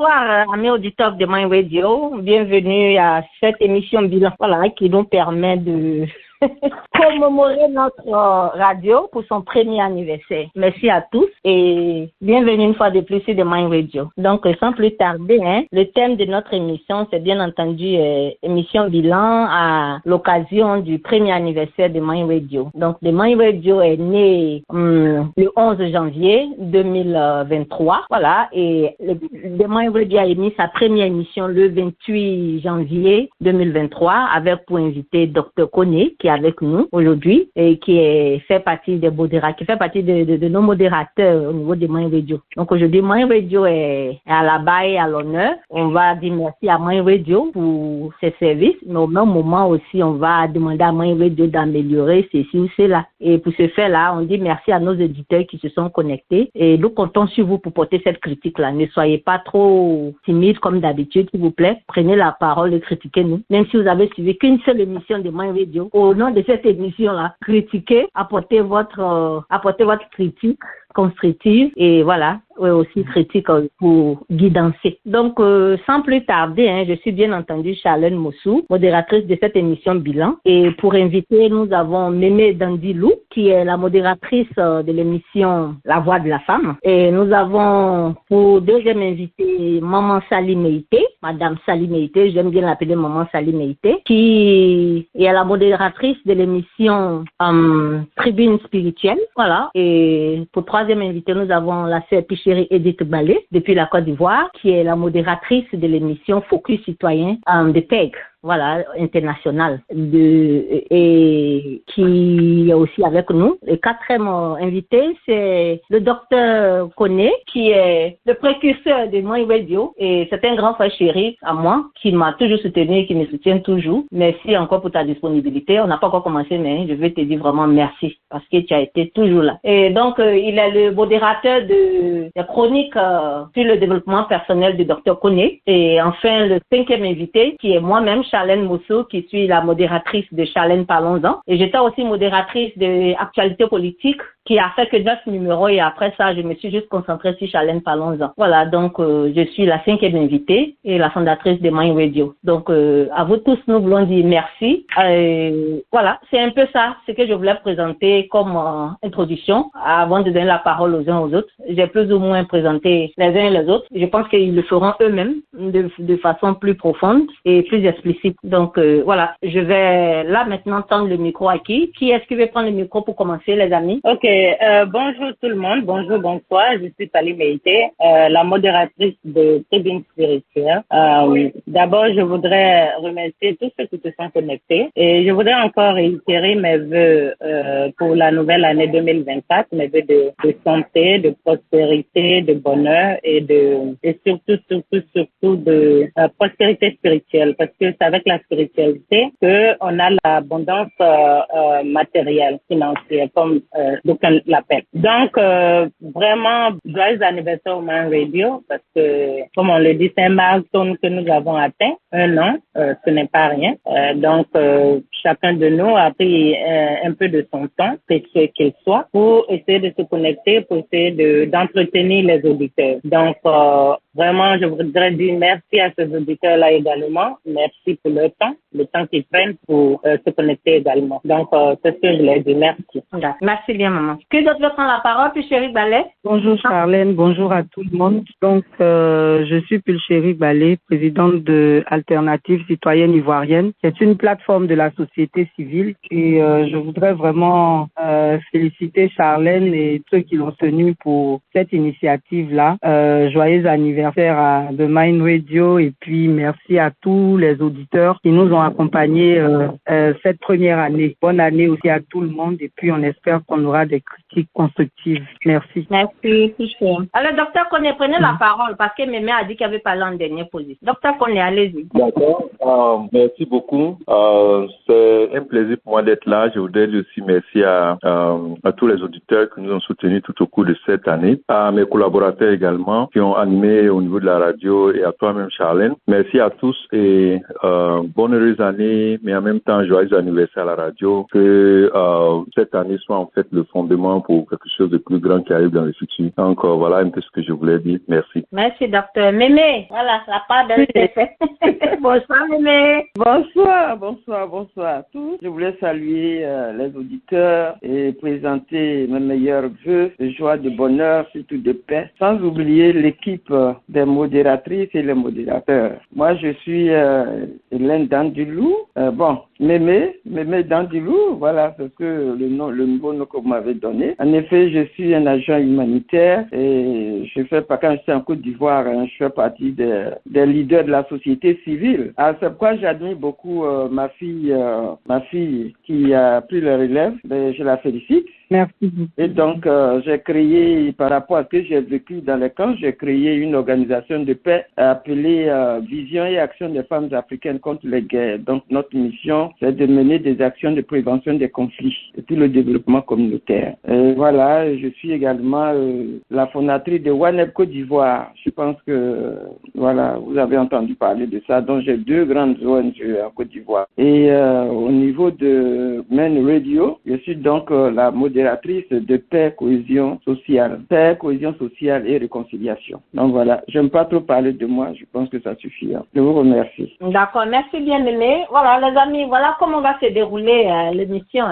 Bonsoir, amis auditeurs de Mind Radio. Bienvenue à cette émission bilan, qui nous permet de commémorer notre radio pour son premier anniversaire. Merci à tous et bienvenue une fois de plus sur The Mind Radio. Donc, sans plus tarder, le thème de notre émission, c'est bien entendu émission bilan à l'occasion du premier anniversaire de Mind Radio. Donc, The Mind Radio est né le 11 janvier 2023. Et The Mind Radio a émis sa première émission le 28 janvier 2023 avec pour invité Dr Koné, qui est avec nous aujourd'hui et qui fait partie des de nos modérateurs au niveau de Mind Radio. Donc aujourd'hui, Mind Radio est à la barre et à l'honneur. On va dire merci à Mind Radio pour ses services, mais au même moment aussi, on va demander à Mind Radio d'améliorer ceci ou cela. Et pour ce faire-là, on dit merci à nos éditeurs qui se sont connectés et nous comptons sur vous pour porter cette critique-là. Ne soyez pas trop timides comme d'habitude, s'il vous plaît. Prenez la parole et critiquez-nous. Même si vous avez suivi qu'une seule émission de Mind Radio, au nom de cette émission-là, critiquez, apportez votre critique constructive et aussi critique pour guidancer. Donc, sans plus tarder, je suis bien entendu Charlène Mossou, modératrice de cette émission bilan. Et pour inviter, nous avons Mémé Dandilou, qui est la modératrice de l'émission La Voix de la Femme. Et nous avons pour deuxième invité Maman Sali Meïté, Madame Sali Meïté, j'aime bien l'appeler Maman Sali Meïté, qui est la modératrice de l'émission Tribune Spirituelle. Et pour troisième invité, nous avons la sœur Chérie Edith Ballet, depuis la Côte d'Ivoire, qui est la modératrice de l'émission Focus Citoyen de PEG, international, et qui est aussi avec nous. Le quatrième invité, c'est le docteur Koné, qui est le précurseur de Mind Radio, et c'est un grand frère chéri à moi, qui m'a toujours soutenu et qui me soutient toujours. Merci encore pour ta disponibilité. On n'a pas encore commencé, mais je veux te dire vraiment merci, parce que tu as été toujours là. Et donc, il est le modérateur de chroniques sur le développement personnel du docteur Koné. Et enfin, le cinquième invité, qui est moi-même, Charlène Mossou, qui suis la modératrice de Charlène Parlons-en. Et j'étais aussi modératrice de Actualité politique, qui a fait que 9 numéros, et après ça, je me suis juste concentrée sur Charlène Parlons-en. Donc je suis la cinquième invitée et la fondatrice de Mind Radio. Donc à vous tous, nous voulons dire merci. C'est un peu ça, ce que je voulais présenter comme introduction, avant de donner la parole aux uns aux autres. J'ai plus ou moins présenté les uns et les autres. Je pense qu'ils le feront eux-mêmes de façon plus profonde et plus explicite. Donc je vais là maintenant tendre le micro à qui est-ce qui veut prendre le micro pour commencer, les amis? Ok, bonjour tout le monde, bonsoir, je suis Sali Meïté, la modératrice de Tribune Spirituelle. D'abord, je voudrais remercier tous ceux qui se sont connectés et je voudrais encore réitérer mes vœux pour la nouvelle année 2024, mes vœux de santé, de prospérité, de bonheur et surtout de prospérité spirituelle, parce que c'est avec la spiritualité qu'on a l'abondance matérielle, financière, comme d'aucuns l'appellent. Donc, vraiment, joyeux anniversaire au Mind Radio, parce que, comme on le dit, c'est un milestone que nous avons atteint, 1 an, ce n'est pas rien. Donc, chacun de nous a pris un peu de son temps, précieux qu'il soit, pour essayer de se connecter, pour essayer d'entretenir les auditeurs. Donc, vraiment, je voudrais dire merci à ces auditeurs-là également. Merci pour le temps qu'ils prennent pour se connecter également. Donc, c'est ce que je leur dis. Merci. Merci bien, maman. Qui d'autre veut prendre la parole? Pulchérie Ballet. Bonjour Charlène, bonjour à tout le monde. Donc, je suis Pulchérie Ballet, présidente de Alternative Citoyenne Ivoirienne. C'est une plateforme de la société civile et je voudrais vraiment féliciter Charlène et ceux qui l'ont tenue pour cette initiative-là. Joyeux anniversaire à The Mind Radio et puis merci à tous les auditeurs qui nous ont accompagnés cette première année. Bonne année aussi à tout le monde et puis on espère qu'on aura des critiques constructives. Merci. Merci. Alors, docteur Koné, prenez la parole parce que Mémé a dit qu'elle avait parlé en dernière position. Docteur Koné, allez-y. D'accord. Merci beaucoup. C'est un plaisir pour moi d'être là. Je voudrais dire aussi merci à tous les auditeurs qui nous ont soutenus tout au cours de cette année, à mes collaborateurs également qui ont animé au niveau de la radio et à toi-même, Charlène. Merci à tous et bonne heureuse année, mais en même temps, joyeux anniversaire à la radio. Que cette année soit en fait le fondement fondement pour quelque chose de plus grand qui arrive dans le futur. Donc, voilà un peu ce que je voulais dire. Merci. Merci, docteur. Mémé, voilà, la part d'elle est faite. Bonsoir, Mémé. Bonsoir à tous. Je voulais saluer les auditeurs et présenter mes meilleurs vœux de joie, de bonheur, surtout de paix, sans oublier l'équipe des modératrices et les modérateurs. Moi, je suis Hélène Dandilou. Mémé Dandilou, voilà, c'est le nouveau nom que vous m'avez donné. En effet, je suis un agent humanitaire et quand j'étais en Côte d'Ivoire, je fais partie des leaders de la société civile. Alors, c'est pourquoi j'admire beaucoup ma fille qui a pris le relève. Je la félicite. Merci. Et donc, j'ai créé, par rapport à ce que j'ai vécu dans les camps, j'ai créé une organisation de paix appelée Vision et Action des femmes africaines contre les guerres. Donc, notre mission, c'est de mener des actions de prévention des conflits et tout le développement communautaire. Et voilà, je suis également la fondatrice de WANEP Côte d'Ivoire. Je pense que, voilà, vous avez entendu parler de ça. Donc, j'ai 2 grandes ONG en Côte d'Ivoire. Et au niveau de Main Radio, je suis donc la modératrice de paix, cohésion sociale et réconciliation. Donc voilà, j'aime pas trop parler de moi, je pense que ça suffit. Je vous remercie. D'accord, merci bien, Mémé. Voilà, les amis, voilà comment va se dérouler l'émission.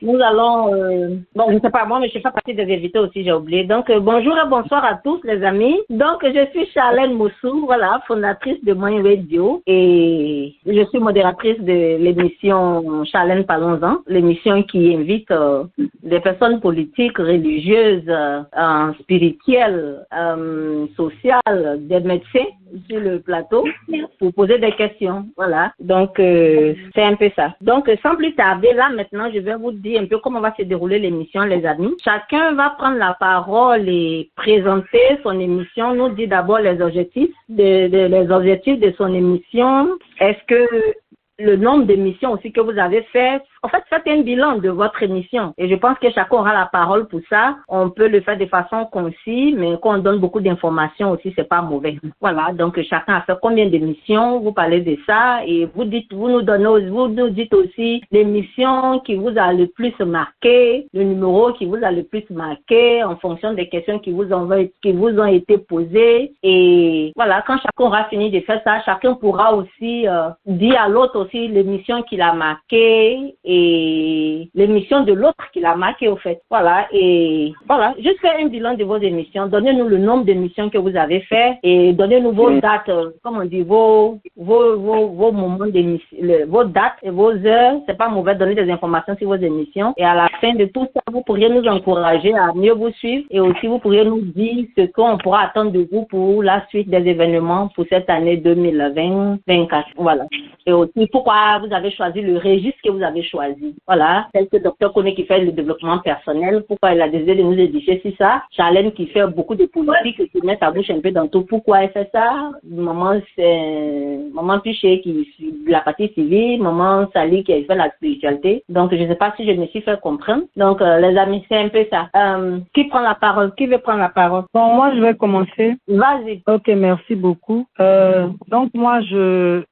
Nous allons, je ne sais pas moi, mais je fais partie des invités aussi, j'ai oublié. Donc, bonjour et bonsoir à tous, les amis. Donc, je suis Charlène Moussou, voilà, fondatrice de Moyen Radio, et je suis modératrice de l'émission Charlène Parlons-en, l'émission qui invite des personnes politiques, religieuses, spirituelles, sociales, des médecins sur le plateau pour poser des questions. Voilà. Donc, c'est un peu ça. Donc, sans plus tarder, là, maintenant, je vais vous dire un peu comment va se dérouler l'émission, les amis. Chacun va prendre la parole et présenter son émission, nous dire d'abord les objectifs de son émission. Est-ce que le nombre d'émissions aussi que vous avez fait. En fait, faites un bilan de votre émission. Et je pense que chacun aura la parole pour ça. On peut le faire de façon concise, mais quand on donne beaucoup d'informations aussi, c'est pas mauvais. Voilà. Donc, chacun a fait combien d'émissions? Vous parlez de ça et vous nous dites aussi l'émission qui vous a le plus marqué, le numéro qui vous a le plus marqué en fonction des questions qui vous ont été posées. Et voilà, quand chacun aura fini de faire ça, chacun pourra aussi dire à l'autre aussi l'émission qu'il a marqué et l'émission de l'autre qui l'a marqué au fait. Voilà, et voilà, juste faire un bilan de vos émissions. Donnez-nous le nombre d'émissions que vous avez fait et donnez-nous vos dates, comme on dit, vos moments d'émission, vos dates et vos heures. C'est pas mauvais de donner des informations sur vos émissions. Et à la fin de tout ça, vous pourriez nous encourager à mieux vous suivre et aussi vous pourriez nous dire ce qu'on pourra attendre de vous pour la suite des événements pour cette année 2020-2024. Voilà. Et aussi, pourquoi vous avez choisi le registre que vous avez choisi. Voilà. Tel que Dr Koné qui fait le développement personnel, pourquoi il a décidé de nous édifier sur ça. Charlène qui fait beaucoup de politique et qui met sa bouche un peu dans tout. Pourquoi elle fait ça? Maman Piché qui fait la partie civile, maman Sali qui fait la spiritualité. Donc, je ne sais pas si je me suis fait comprendre. Donc, les amis, c'est un peu ça. Qui prend la parole? Qui veut prendre la parole? Bon, moi, je vais commencer. Vas-y. Ok, merci beaucoup. Donc, moi,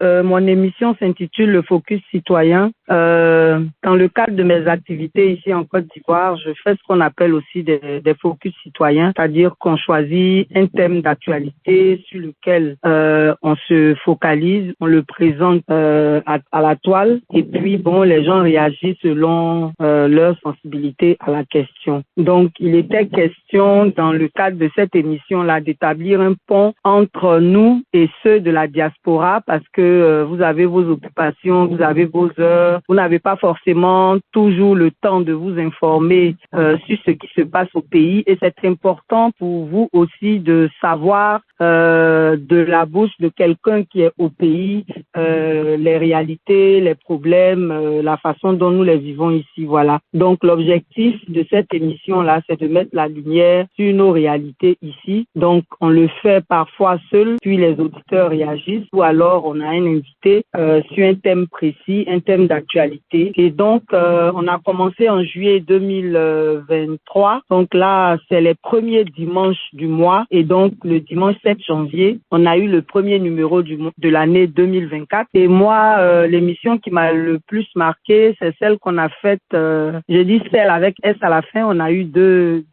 mon émission s'intitule Le Focus Citoyen. Dans le cadre de mes activités ici en Côte d'Ivoire, je fais ce qu'on appelle aussi des focus citoyens, c'est-à-dire qu'on choisit un thème d'actualité sur lequel on se focalise, on le présente à la toile et puis bon, les gens réagissent selon leur sensibilité à la question. Donc, il était question dans le cadre de cette émission-là d'établir un pont entre nous et ceux de la diaspora parce que vous avez vos occupations, vous avez vos heures, vous n'avez pas forcément toujours le temps de vous informer sur ce qui se passe au pays et c'est important pour vous aussi de savoir de la bouche de quelqu'un qui est au pays les réalités, les problèmes, la façon dont nous les vivons ici, voilà. Donc l'objectif de cette émission-là, c'est de mettre la lumière sur nos réalités ici. Donc on le fait parfois seul, puis les auditeurs réagissent ou alors on a un invité sur un thème précis, un thème d'actualité. Et donc on on a commencé en juillet 2023. Donc là, c'est les premiers dimanches du mois. Et donc, le dimanche 7 janvier, on a eu le premier numéro de l'année 2024. Et moi, l'émission qui m'a le plus marqué, c'est celle qu'on a faite, je dis celle avec S à la fin. On a eu deux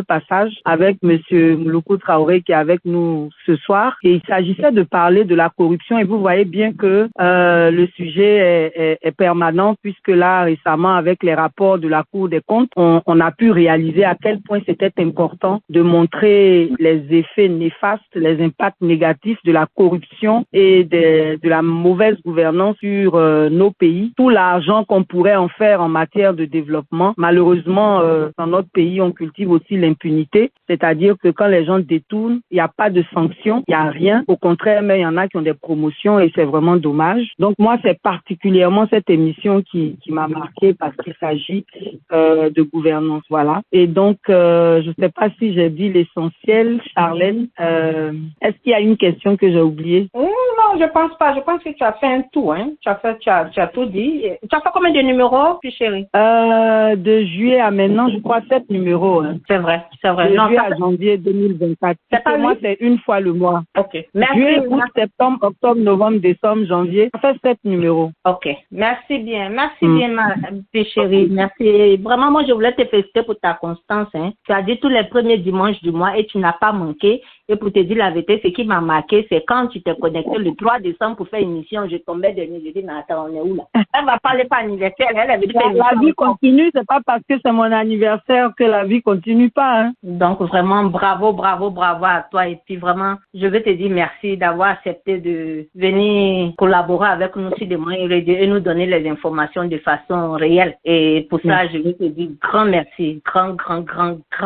passages avec Monsieur Mouloukou Traoré qui est avec nous ce soir. Et il s'agissait de parler de la corruption. Et vous voyez bien que le sujet est permanent, puisque là, récemment, avec les rapports de la Cour des comptes, on a pu réaliser à quel point c'était important de montrer les effets néfastes, les impacts négatifs de la corruption et de la mauvaise gouvernance sur nos pays. Tout l'argent qu'on pourrait en faire en matière de développement, malheureusement, dans notre pays, on cultive aussi l'impunité, c'est-à-dire que quand les gens détournent, il n'y a pas de sanctions, il n'y a rien. Au contraire, mais il y en a qui ont des promotions et c'est vraiment dommage. Donc moi, c'est particulièrement cette émission qui m'a marqué parce qu'il s'agit de gouvernance, voilà. Et donc, je ne sais pas si j'ai dit l'essentiel, Charlène. Est-ce qu'il y a une question que j'ai oubliée? Non, je pense pas. Je pense que tu as fait un tout, hein. Tu as tout dit. Tu as fait combien de numéros, puis chérie? De juillet à maintenant, je crois 7 numéros. Hein. C'est vrai. De juillet à janvier 2024. Pour moi, c'est une fois le mois. Ok. Merci. Juillet, août, septembre, octobre, novembre, décembre, janvier. Ça fait 7 numéros. Ok. Merci bien. Merci bien, ma chérie. Merci. Vraiment, moi, je voulais te féliciter pour ta constance, hein. Tu as dit tous les premiers dimanches du mois et tu n'as pas manqué. Et pour te dire la vérité, ce qui m'a marqué, c'est quand tu t'es connecté le 3 décembre pour faire une émission, je tombais de nuit, je dis, mais attends, on est où là? Elle va parler pas anniversaire, elle avait dit la vie continue, c'est pas parce que c'est mon anniversaire que la vie continue pas, hein. Donc vraiment, bravo à toi. Et puis vraiment, je veux te dire merci d'avoir accepté de venir collaborer avec nous sur des moyens et nous donner les informations de façon réelle. Et pour ça, je veux te dire grand merci, grand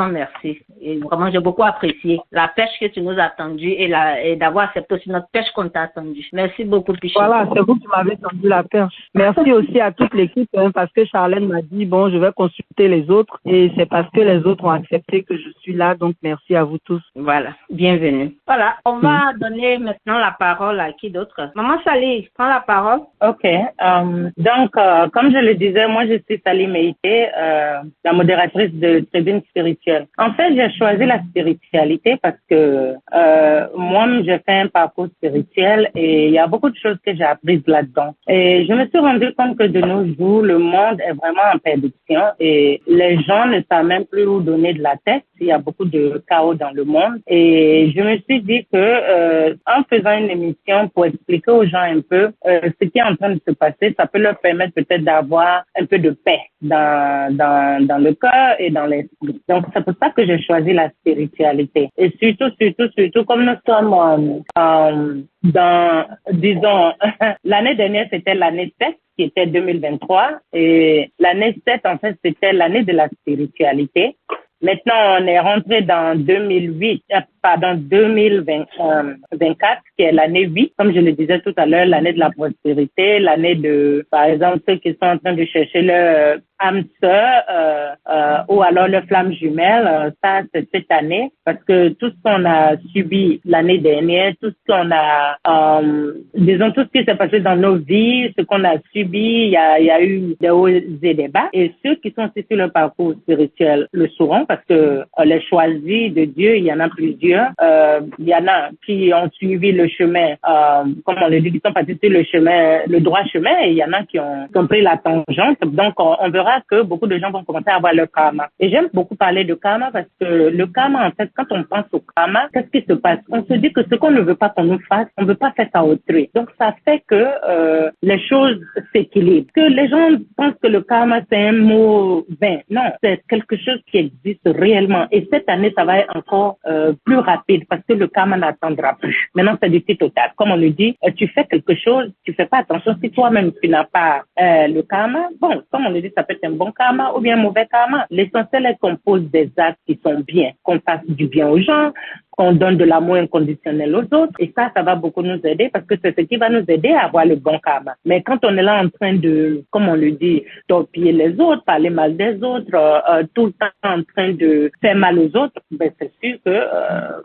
merci. Et vraiment, j'ai beaucoup apprécié la pêche que tu nous as tendue et d'avoir accepté aussi notre pêche qu'on t'a tendue. Merci beaucoup, Piché. Voilà, c'est vous qui m'avez tendu la perche. Merci aussi à toute l'équipe, hein, parce que Charlène m'a dit, bon, je vais consulter les autres et c'est parce que les autres ont accepté que je suis là, donc merci à vous tous. Voilà, bienvenue. Voilà, on va donner maintenant la parole à qui d'autre? Maman Sali, prends la parole. Ok, donc comme je le disais, moi je suis Sali Meïté, la modératrice de Tribune Spirituelle. En fait, j'ai choisi la spiritualité parce que moi-même j'ai fait un parcours spirituel et il y a beaucoup de choses que j'ai apprises là-dedans. Et je me suis rendu compte que de nos jours, le monde est vraiment en perdition et les gens ne savent même plus où donner de la tête. Il y a beaucoup de chaos dans le monde et je me suis dit que en faisant une émission pour expliquer aux gens un peu ce qui est en train de se passer, ça peut leur permettre peut-être d'avoir un peu de paix dans le cœur et dans l'esprit. Donc c'est pour ça que j'ai choisi la spiritualité. Et surtout comme nous sommes disons, l'année dernière c'était l'année 7 qui était 2023 et l'année 7 en fait c'était l'année de la spiritualité. Maintenant, on est rentré dans 2024, qui est l'année 8, comme je le disais tout à l'heure, l'année de la prospérité, l'année de, par exemple, ceux qui sont en train de chercher leur âme sœur, ou alors leur flamme jumelle, ça, c'est cette année, parce que tout ce qu'on a subi l'année dernière, tout ce qu'on a, disons, tout ce qui s'est passé dans nos vies, ce qu'on a subi, il y a eu des hauts et des bas, et ceux qui sont ici sur le parcours spirituel le sauront, parce que les choisis de Dieu, il y en a plusieurs. Il y en a qui ont suivi le chemin, comme on le dit, qui sont partis sur le chemin, le droit chemin, et il y en a qui ont pris la tangente. Donc, on verra que beaucoup de gens vont commencer à avoir le karma. Et j'aime beaucoup parler de karma parce que le karma, en fait, quand on pense au karma, qu'est-ce qui se passe? On se dit que ce qu'on ne veut pas qu'on nous fasse, on ne veut pas faire ça à autrui. Donc, ça fait que les choses s'équilibrent. Que les gens pensent que le karma, c'est un mot vain. Non, c'est quelque chose qui existe réellement. Et cette année, ça va être encore plus rapide parce que le karma n'attendra plus. Maintenant, c'est du petit total. Comme on le dit, tu fais quelque chose, tu fais pas attention. Si toi-même, tu n'as pas le karma, bon, comme on le dit, ça peut être un bon karma ou bien un mauvais karma. L'essentiel est qu'on pose des actes qui sont bien, qu'on fasse du bien aux gens, qu'on donne de l'amour inconditionnel aux autres. Et ça va beaucoup nous aider parce que c'est ce qui va nous aider à avoir le bon karma. Mais quand on est là en train de, comme on le dit, torpiller les autres, parler mal des autres, tout le temps en train de faire mal aux autres, ben c'est sûr que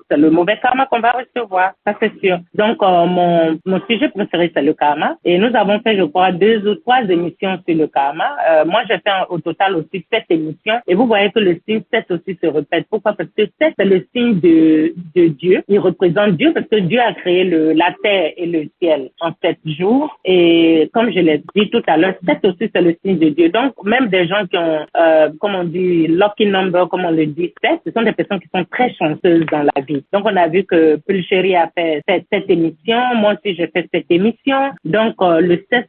c'est le mauvais karma qu'on va recevoir. Ça, c'est sûr. Donc, mon sujet préféré, c'est le karma. Et nous avons fait, je crois, 2 ou 3 émissions sur le karma. Moi, j'ai fait au total aussi 7 émissions. Et vous voyez que le signe 7 aussi se répète. Pourquoi? Parce que 7, c'est le signe de Dieu. Il représente Dieu parce que Dieu a créé la terre et le ciel en 7 jours. Et comme je l'ai dit tout à l'heure, 7 aussi, c'est le signe de Dieu. Donc, même des gens qui ont, comme on dit, lucky number, comme on le dit, 7, ce sont des personnes qui sont très chanceuses dans la vie. Donc, on a vu que Pulchéri a fait cette émission. Moi aussi, j'ai fait cette émission. Donc, le 7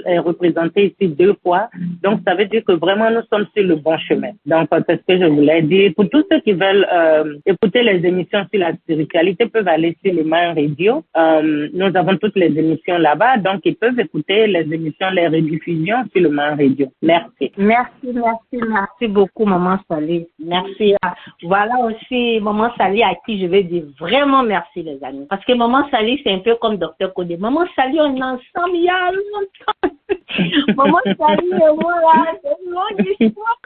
est représenté ici 2 fois. Donc, ça veut dire que vraiment, nous sommes sur le bon chemin. Donc, c'est ce que je voulais dire. Pour tous ceux qui veulent écouter les émissions sur la spiritualité, peuvent aller sur le Mayan Radio. Nous avons toutes les émissions là-bas. Donc, ils peuvent écouter les émissions, les rediffusions sur le Mayan Radio. Merci. Merci beaucoup, Maman Sali. Merci. Voilà aussi Maman Sali à qui je vais dire vraiment merci, les amis. Parce que Maman Sali, c'est un peu comme Dr Codé. Maman Sali, on est ensemble il y a longtemps. Maman Sali et moi, là, c'est une longue histoire.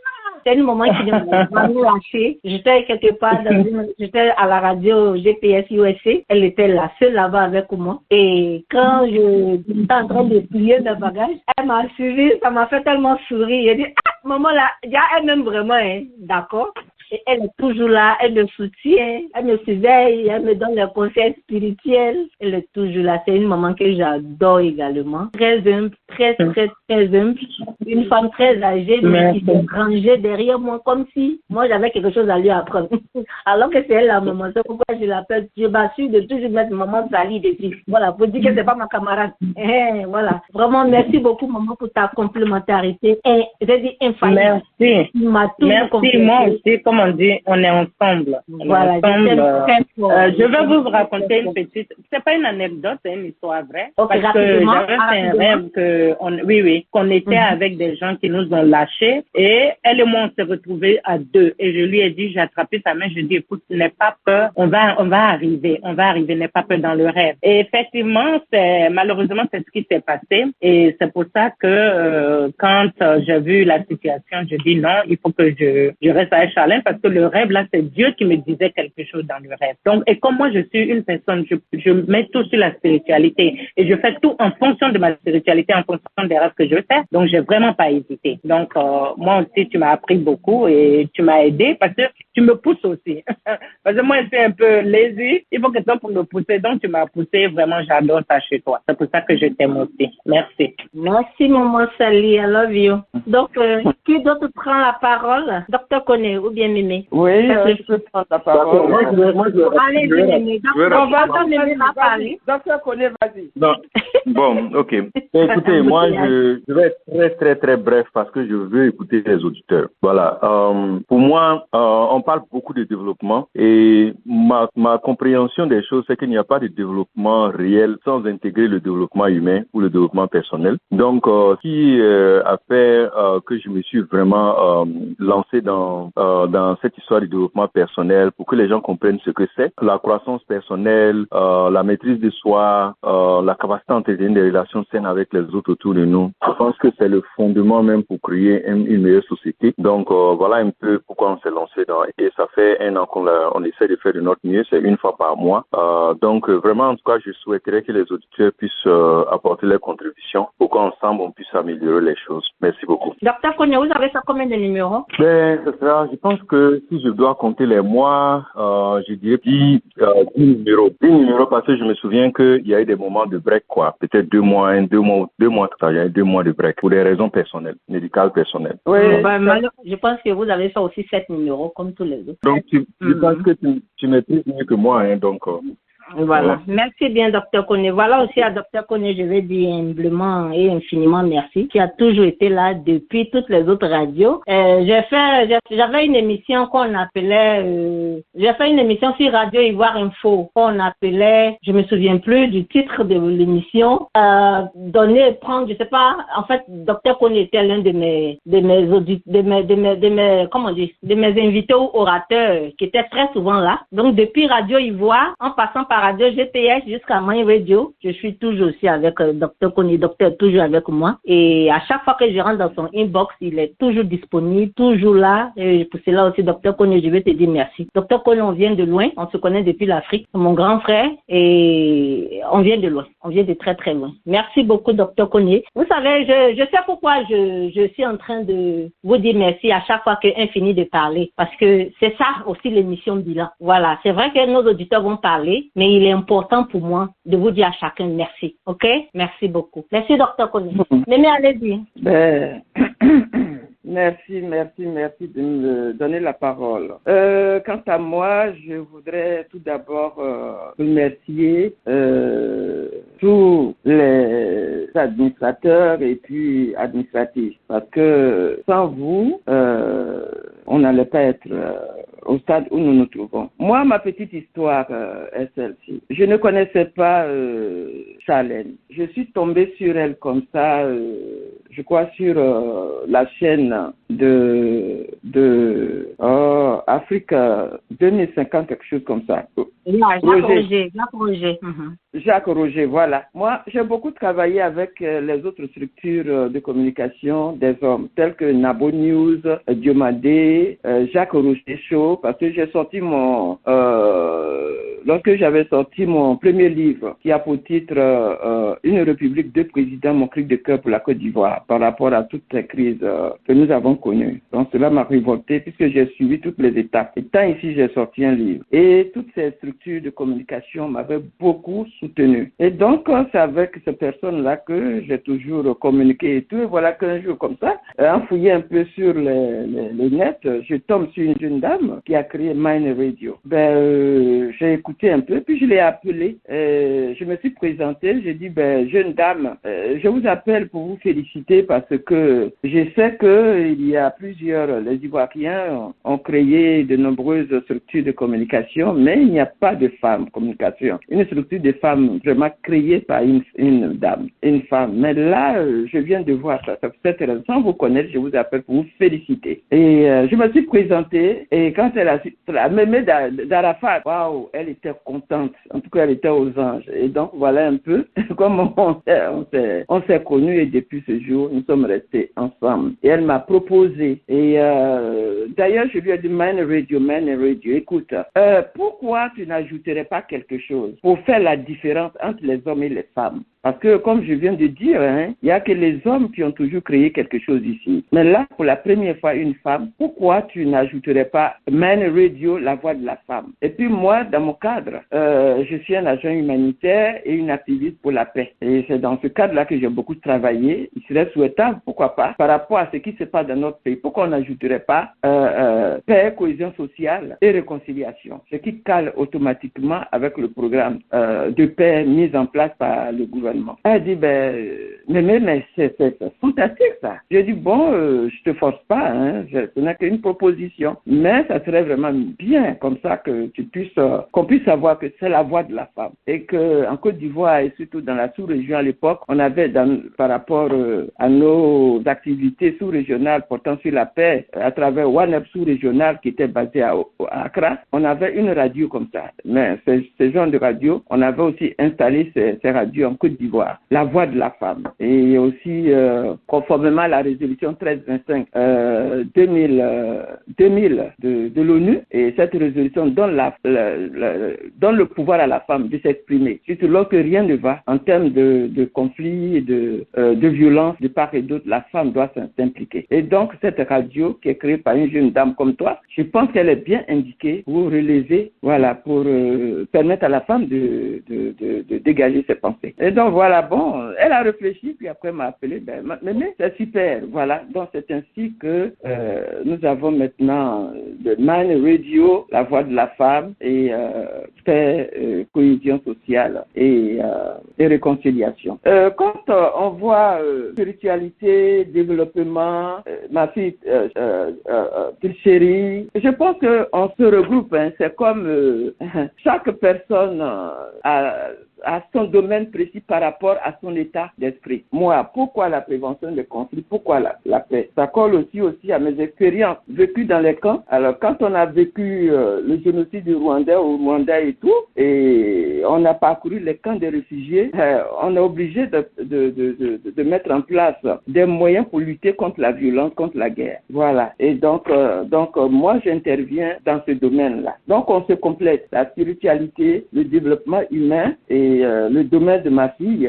C'est une maman qui ne m'a jamais lâché. J'étais quelque part j'étais à la radio GPS USA. Elle était la seule là-bas avec moi. Et quand j'étais en train de plier mes bagages, elle m'a suivi. Ça m'a fait tellement sourire. Elle dit, maman là, elle m'aime vraiment, hein. D'accord. Et elle est toujours là, elle me soutient, elle me surveille, elle me donne les conseils spirituels. Elle est toujours là. C'est une maman que j'adore également. Très humble, très humble. Une femme très âgée, mais qui s'est rangée derrière moi comme si moi j'avais quelque chose à lui apprendre. Alors que c'est elle la maman. C'est pourquoi je l'appelle. Je m'assure de toujours mettre maman Sali dessus. Voilà, pour dire que c'est pas ma camarade. Voilà. Vraiment, merci beaucoup maman pour ta complémentarité. Et j'ai dit infaillible. Merci. Merci, moi aussi. Comme on dit, on est ensemble. Voilà, je vais vous raconter une petite, c'est pas une anecdote, c'est une histoire vraie. Okay, parce que j'avais fait un rêve qu'on était avec des gens qui nous ont lâchés et elle et moi on s'est retrouvés à 2 et je lui ai dit, j'ai attrapé sa main, je lui ai dit, écoute, n'aie pas peur, on va arriver, n'aie pas peur dans le rêve. Et effectivement, malheureusement, c'est ce qui s'est passé et c'est pour ça que quand j'ai vu la situation, je dis non, il faut que je reste à Echalin parce que le rêve là, c'est Dieu qui me disait quelque chose dans le rêve. Donc, et comme moi je suis une personne, je mets tout sur la spiritualité et je fais tout en fonction de ma spiritualité, en fonction des rêves que je fais. Donc, j'ai vraiment pas hésité. Donc, moi aussi, tu m'as appris beaucoup et tu m'as aidé parce que tu me pousses aussi. Parce que moi, je suis un peu lazy. Il faut que toi pour me pousser. Donc, tu m'as poussé. Vraiment, j'adore ça chez toi. C'est pour ça que je t'aime aussi. Merci. Merci, maman Sali. I love you. Donc, qui d'autre prend la parole? Docteur Koné ou bien Mémé? Oui, je peux prendre la parole. Allez, Mémé. On va attendre Mémé à parler. Docteur Koné, vas-y. Non. Bon, ok. Écoutez, moi, je vais être très, très bref parce que je veux écouter les auditeurs. Voilà. Pour moi, on parle beaucoup de développement et ma compréhension des choses, c'est qu'il n'y a pas de développement réel sans intégrer le développement humain ou le développement personnel. Donc, ce qui a fait que je me suis vraiment lancé dans cette histoire du développement personnel pour que les gens comprennent ce que c'est, la croissance personnelle, la maîtrise de soi, la capacité à entretenir des relations saines avec les autres autour de nous. Je pense que c'est le fondement même pour créer une meilleure société. Donc, voilà un peu pourquoi on s'est lancé dans, et ça fait 1 an qu'on essaie de faire de notre mieux, c'est 1 fois par mois. Donc, vraiment, en tout cas, je souhaiterais que les auditeurs puissent apporter leurs contributions pour qu'ensemble, on puisse améliorer les choses. Merci beaucoup. Docteur Koné, vous avez ça combien de numéros? Je pense que si je dois compter les mois, je dirais 10 numéros. 10 numéros parce que je me souviens qu'il y a eu des moments de break, quoi. Peut-être 2 mois, 2 mois, il y a eu 2 mois de break pour des raisons personnelles, médicales personnelles. Oui. Je pense que vous avez ça aussi 7 numéros comme tous les autres. Donc, je pense que tu maîtrises mieux que moi, hein, donc. Voilà. Merci bien, Dr Koné. Voilà aussi à Dr Koné, je vais dire humblement et infiniment merci, qui a toujours été là depuis toutes les autres radios. J'avais une émission qu'on appelait, j'ai fait une émission sur Radio Ivoire Info, qu'on appelait, je me souviens plus du titre de l'émission, donner, prendre, je sais pas, en fait, Dr Koné était l'un de mes invités ou orateurs qui étaient très souvent là. Donc, depuis Radio Ivoire, en passant par Radio GPS jusqu'à My Radio, je suis toujours aussi avec Dr Koné. Docteur est toujours avec moi. Et à chaque fois que je rentre dans son inbox, il est toujours disponible, toujours là. Et pour cela aussi, Dr Koné, je vais te dire merci. Dr Koné, on vient de loin. On se connaît depuis l'Afrique. Mon grand frère. Et on vient de loin. On vient de très, très loin. Merci beaucoup, Dr Koné. Vous savez, je sais pourquoi je suis en train de vous dire merci à chaque fois qu'un finit de parler. Parce que c'est ça aussi l'émission bilan. Voilà. C'est vrai que nos auditeurs vont parler, mais il est important pour moi de vous dire à chacun merci. OK? Merci beaucoup. Merci, Dr Koné. Mais allez-y. Merci de me donner la parole. Quant à moi, je voudrais tout d'abord remercier tous les administrateurs et puis administratifs, parce que sans vous, on n'allait pas être au stade où nous nous trouvons. Moi, ma petite histoire est celle-ci. Je ne connaissais pas Charlène. Je suis tombée sur elle comme ça, je crois sur la chaîne de Afrique 2050, quelque chose comme ça. Jacques Roger, voilà. Moi, j'ai beaucoup travaillé avec les autres structures de communication des hommes, telles que Nabo News, Diomadé, Jacques Roger Show, parce que j'ai sorti lorsque j'avais sorti mon premier livre, qui a pour titre Une République, deux présidents, mon cri de cœur pour la Côte d'Ivoire, par rapport à toutes les crises que nous avons connues. Donc cela m'a révolté puisque j'ai suivi toutes les étapes. Et tant ici, j'ai sorti un livre. Et toutes ces structures de communication m'avaient beaucoup soutenu. Et donc, c'est avec ces personnes-là que j'ai toujours communiqué et tout. Et voilà qu'un jour comme ça, en fouillant un peu sur le net, je tombe sur une jeune dame qui a créé Mind Radio. J'ai écouté un peu, puis je l'ai appelée. Je me suis présenté, j'ai dit, jeune dame, je vous appelle pour vous féliciter parce que je sais qu'il y a plusieurs, les Ivoiriens ont créé de nombreuses structures de communication, mais il n'y a pas de femmes communication. Une structure de femmes vraiment créée par une dame, une femme. Mais là, je viens de voir ça. Cette raison, sans vous connaître, je vous appelle pour vous féliciter. Et je me suis présentée et quand elle a Mémé d'Arafat, waouh, elle était contente. En tout cas, elle était aux anges. Et donc, voilà un peu comment on s'est connus et depuis ce jour, nous sommes restés ensemble. Et elle m'a proposé. Et d'ailleurs, je lui ai dit, Man Radio, écoute, pourquoi tu n'ajouterais pas quelque chose pour faire la différence entre les hommes et les femmes? Parce que, comme je viens de dire, il n'y a que les hommes qui ont toujours créé quelque chose ici. Mais là, pour la première fois, une femme, pourquoi tu n'ajouterais pas Man Radio, la voix de la femme? Et puis moi, dans mon cadre, je suis un agent humanitaire et une activiste pour la paix. Et c'est dans ce cadre-là que j'ai beaucoup travaillé. Il serait souhaitable, pourquoi pas, par rapport à ce qui se passe dans notre pays, pourquoi on n'ajouterait pas paix, cohésion sociale et réconciliation, ce qui cale automatiquement avec le programme de paix mis en place par le gouvernement. Elle dit, mais c'est fantastique ça. J'ai dit, je te force pas, ce n'est qu'une proposition, mais ça serait vraiment bien comme ça que qu'on puisse savoir que c'est la voix de la femme et que en Côte d'Ivoire et surtout dans la sous-région à l'époque, on avait par rapport à nos activités sous-régionales portant sur la paix à travers WANEP sous-régional qui était basé à Accra, on avait une radio comme ça. Mais ce genre de radio, on avait aussi installé ces radios en Côte d'Ivoire. La voix de la femme. Et aussi, conformément à la résolution 1325 2000 de l'ONU, et cette résolution donne le pouvoir à la femme de s'exprimer. Surtout lorsque rien ne va en termes de conflits et de violence de part et d'autre, la femme doit s'impliquer. Et donc, cette radio qui est créée par une jeune dame comme toi, je pense qu'elle est bien indiquée pour relever, voilà, pour permettre à la femme de dégager ses pensées. Et donc, voilà, elle a réfléchi, puis après m'a appelé, mais c'est super, voilà. Donc, c'est ainsi que nous avons maintenant de Man Radio, la voix de la femme, et paix, cohésion sociale et réconciliation. Quand on voit spiritualité, développement, ma fille chérie, je pense qu'on se regroupe, hein, c'est comme chaque personne à son domaine précis par rapport à son état d'esprit. Moi, pourquoi la prévention des conflits? Pourquoi la paix? Ça colle aussi à mes expériences vécues dans les camps. Alors, quand on a vécu le génocide du Rwanda au Rwanda et tout, et on a parcouru les camps des réfugiés, on est obligé de mettre en place des moyens pour lutter contre la violence, contre la guerre. Voilà. Et donc moi, j'interviens dans ce domaine-là. Donc, on se complète. La spiritualité, le développement humain et le domaine de ma fille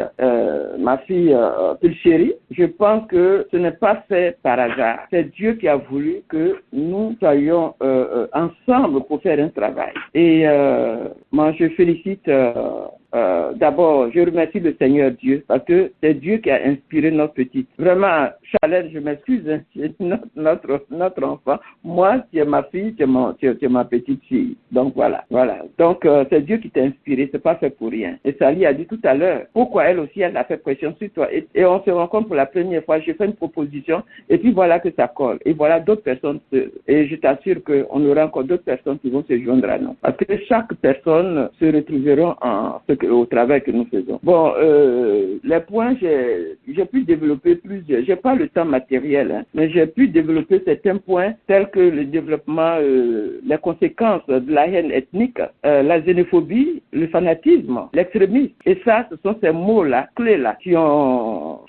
chérie, je pense que ce n'est pas fait par hasard. C'est Dieu qui a voulu que nous soyons ensemble pour faire un travail. Et moi, je félicite d'abord, je remercie le Seigneur Dieu parce que c'est Dieu qui a inspiré notre petite. Vraiment, Charlène, je m'excuse, hein, c'est notre enfant. Moi, tu es ma fille, tu es ma petite fille. Donc voilà. Donc c'est Dieu qui t'a inspiré, c'est pas fait pour rien. Et Sally a dit tout à l'heure, pourquoi elle aussi, elle a fait pression sur toi. Et on se rencontre pour la première fois, j'ai fait une proposition et puis voilà que ça colle. Et voilà d'autres personnes, et je t'assure qu'on aura encore d'autres personnes qui vont se joindre à nous. Parce que chaque personne se retrouvera au travail que nous faisons. Bon, les points, j'ai pu développer plusieurs. J'ai pas le temps matériel, hein, mais j'ai pu développer certains points tels que le développement, les conséquences de la haine ethnique, la xénophobie, le fanatisme, l'extrémisme. Et ça, ce sont ces mots-là, clés-là, qui ont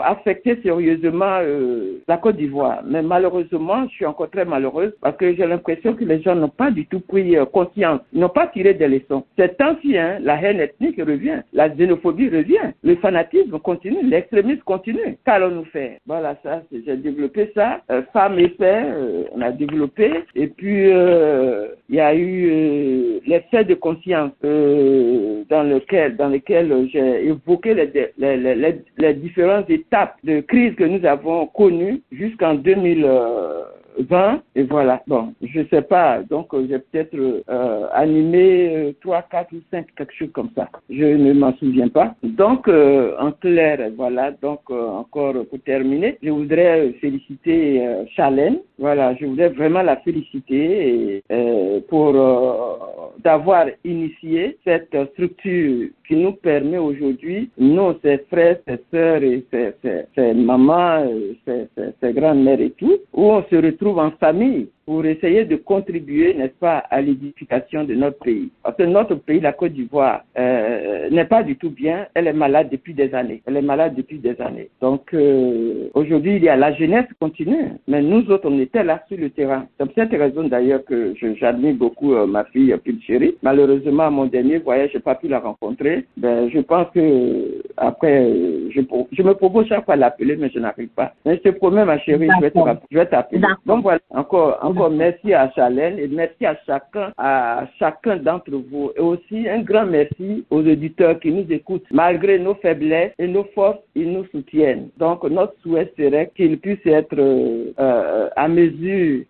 affecté sérieusement la Côte d'Ivoire. Mais malheureusement, je suis encore très malheureuse parce que j'ai l'impression que les gens n'ont pas du tout pris conscience, n'ont pas tiré des leçons. C'est ancien, la haine ethnique revient, la xénophobie revient, le fanatisme continue, l'extrémisme continue. Qu'allons-nous faire? Voilà, ça, j'ai développé ça. Femmes et paix, on a développé. Et puis, il y a eu les faits de conscience dans lesquels j'ai évoqué les différentes étapes de crise que nous avons connues jusqu'en 2020. Et voilà. Bon, je sais pas. Donc, j'ai peut-être animé 3, 4 ou 5, quelque chose comme ça. Je ne m'en souviens pas. Donc, en clair, voilà. Donc, encore pour terminer, je voudrais féliciter Charlène. Voilà, je voudrais vraiment la féliciter pour d'avoir initié cette structure qui nous permet aujourd'hui, nous, ses frères, ses sœurs et ses mamans, ses grandes-mères et tout, où on se retrouve en famille pour essayer de contribuer, n'est-ce pas, à l'édification de notre pays. Parce que notre pays, la Côte d'Ivoire, n'est pas du tout bien. Elle est malade depuis des années. Donc, aujourd'hui, il y a la jeunesse continue. Mais nous autres, on était là sur le terrain. C'est pour cette raison, d'ailleurs, que j'admire beaucoup ma fille plus chérie. Malheureusement, à mon dernier voyage, j'ai pas pu la rencontrer. Ben, je pense que, après, je me propose chaque fois de l'appeler, mais je n'arrive pas. Mais je te promets, ma chérie, je vais t'appeler. Donc, voilà, encore merci à Charlène et merci à chacun d'entre vous. Et aussi un grand merci aux auditeurs qui nous écoutent. Malgré nos faiblesses et nos forces, ils nous soutiennent. Donc, notre souhait serait qu'ils puissent être à mesure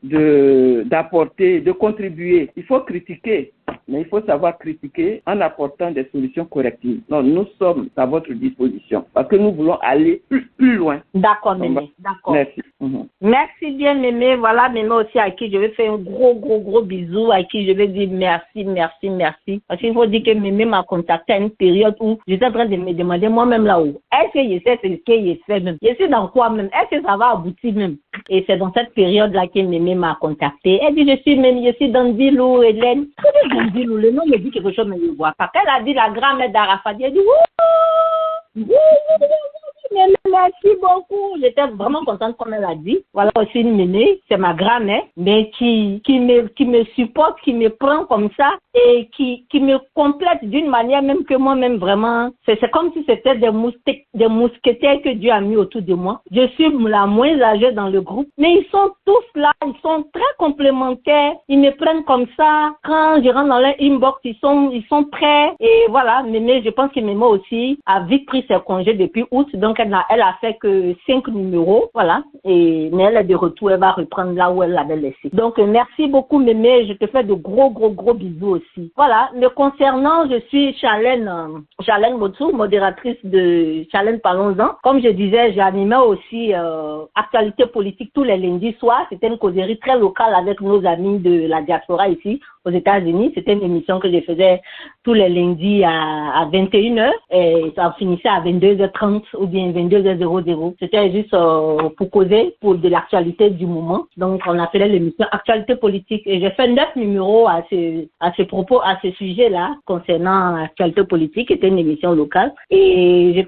d'apporter, de contribuer. Il faut critiquer, mais il faut savoir critiquer en apportant des solutions correctives. Donc, nous sommes à votre disposition parce que nous voulons aller plus loin. D'accord, Mémé. D'accord. Merci. Merci bien, Mémé. Voilà, Mémé aussi à qui je vais faire un gros bisou, à qui je vais dire merci. Parce qu'il faut dire que Mémé m'a contacté à une période où j'étais en train de me demander moi-même là-haut. Est-ce que je sais ce que je fais même? Je suis dans quoi même? Est-ce que ça va aboutir même? Et c'est dans cette période-là que Mémé m'a contacté. Elle dit, je suis dans Dilou, Hélène. Je dis dans Dilou, le nom me dit quelque chose, mais je ne vois pas. Quand elle a dit la grand-mère d'Arafat, elle dit, merci beaucoup. J'étais vraiment contente comme elle a dit. Voilà aussi une Mémé, c'est ma grand-mère, mais qui me supporte, qui me prend comme ça et qui me complète d'une manière même que moi-même vraiment, c'est comme si c'était des mousquetaires que Dieu a mis autour de moi. Je suis la moins âgée dans le groupe, mais ils sont tous là, ils sont très complémentaires. Ils me prennent comme ça. Quand je rentre dans leur inbox, ils sont prêts. Et voilà, Mémé, je pense que Mémé aussi a vite pris ses congés depuis août, donc Donc, elle a fait que 5 numéros, voilà. Mais elle est de retour, elle va reprendre là où elle l'avait laissé. Donc, merci beaucoup, Mémé. Je te fais de gros bisous aussi. Voilà. Me concernant, je suis Charlène Motsou, modératrice de Charlène Parlons-en. Comme je disais, j'animais aussi actualité politique tous les lundis soirs. C'était une causerie très locale avec nos amis de la diaspora ici aux États-Unis. C'était une émission que je faisais tous les lundis à 21h et ça finissait à 22h30 ou bien 22h00. C'était juste pour causer pour de l'actualité du moment. Donc, on appelait l'émission Actualité politique et j'ai fait 9 numéros à ce propos, à ce sujet-là concernant l'actualité politique. C'était une émission locale et je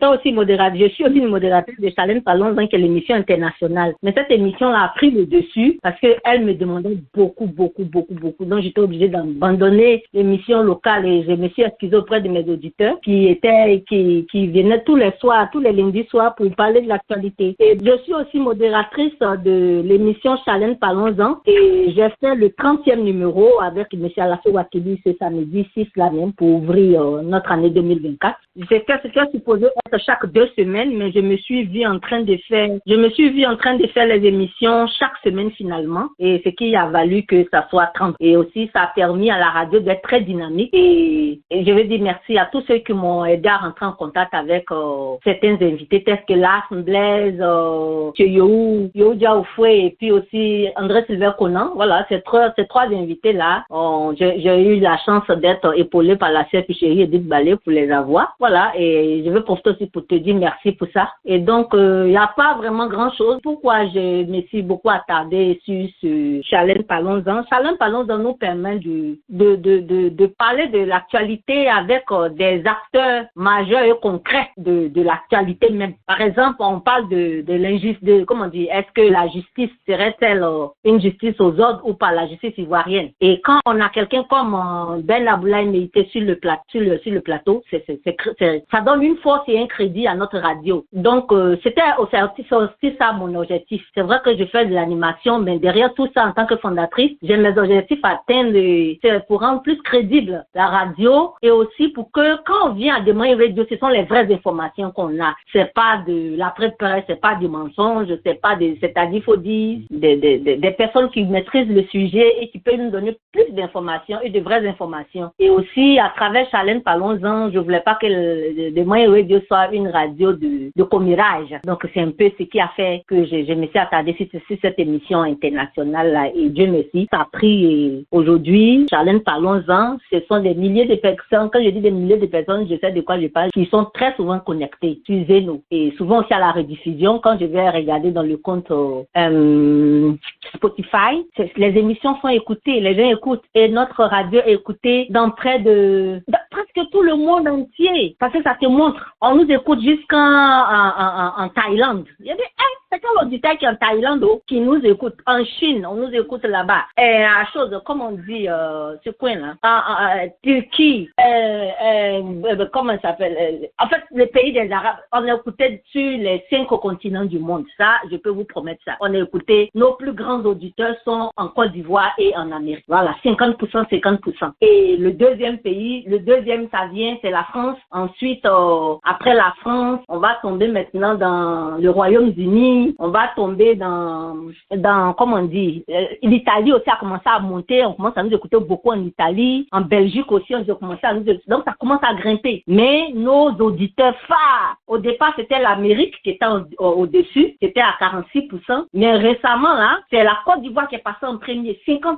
suis aussi une modératrice de Charlène Parlons-en qui est l'émission internationale. Mais cette émission-là a pris le dessus parce qu'elle me demandait beaucoup. Donc, j'étais obligée d'abandonner l'émission locale et je me suis excusée auprès de mes auditeurs qui venaient tous les soirs, tous les lundis soirs pour parler de l'actualité. Et je suis aussi modératrice de l'émission Charlène Parlons-en et j'ai fait le 30e numéro avec M. Alassou Wakili ce samedi 6 là même pour ouvrir notre année 2024. C'était supposé être chaque 2 semaines, mais je me suis vue en train de faire les émissions chaque semaine finalement et ce qui a valu que ça soit 30. Et aussi, ça a permis à la radio d'être très dynamique et je veux dire merci à tous ceux qui m'ont aidé à rentrer en contact avec certains invités tels que Lars Blaise, Yahou Diaoufoué et puis aussi André Sylvain Conan. Voilà, ces trois invités-là, j'ai eu la chance d'être épaulée par la chef chérie Edith Ballet pour les avoir. Voilà, et je veux profiter aussi pour te dire merci pour ça. Et donc, il n'y a pas vraiment grand-chose. Pourquoi je me suis beaucoup attardée sur ce Charlène Parlons-en. Charlène Parlons-en nous permet de parler de l'actualité avec des acteurs majeurs et concrets de l'actualité même. Par exemple, on parle de l'injustice, comment dire, est-ce que la justice serait-elle une justice aux ordres ou pas, la justice ivoirienne? Et quand on a quelqu'un comme Ben Aboulaye Meïté sur le plateau, ça donne une force et un crédit à notre radio. Donc, c'était aussi ça mon objectif. C'est vrai que je fais de l'animation, mais derrière tout ça, en tant que fondatrice, j'ai mes objectifs à atteindre, c'est pour rendre plus crédible la radio et aussi pour que quand on vient à des moyens radio, ce sont les vraies informations qu'on a. C'est pas de la presse, c'est pas du mensonge, c'est-à-dire faut dire des personnes qui maîtrisent le sujet et qui peuvent nous donner plus d'informations et de vraies informations. Et aussi, à travers Charlène Parlons-en, je voulais pas que les moyens radio soit une radio de commérage. Donc, c'est un peu ce qui a fait que je me suis attardée sur cette émission internationale là et Dieu merci, ça a pris aujourd'hui. Charlène Parlons-en, ce sont des milliers de personnes. Quand je dis des milliers de personnes, je sais de quoi je parle, qui sont très souvent connectées sur Zeno et souvent aussi à la rediffusion. Quand je vais regarder dans le compte Spotify, les émissions sont écoutées, les gens écoutent et notre radio est écoutée dans presque tout le monde entier parce que ça te montre. On nous écoute jusqu'en Thaïlande. Il y a des c'est quel auditeur qui est en Thaïlande qui nous écoute, en Chine, on nous écoute là-bas. Et à chose, comme on dit, ce coin-là, Turquie, comment ça s'appelle? En fait, les pays des Arabes, on a écouté sur les 5 continents du monde. Ça, je peux vous promettre ça. On a écouté, nos plus grands auditeurs sont en Côte d'Ivoire et en Amérique. Voilà, 50%. Et le deuxième, ça vient, c'est la France. Ensuite, après la France, on va tomber maintenant dans le Royaume-Uni. On va tomber dans comment on dit, l'Italie aussi a commencé à monter, on commence à nous écouter beaucoup en Italie, en Belgique aussi, on a commencé à nous écouter, donc ça commence à grimper. Mais nos auditeurs phares, au départ c'était l'Amérique qui était au-dessus, c'était à 46%, mais récemment là, c'est la Côte d'Ivoire qui est passée en premier, 50%.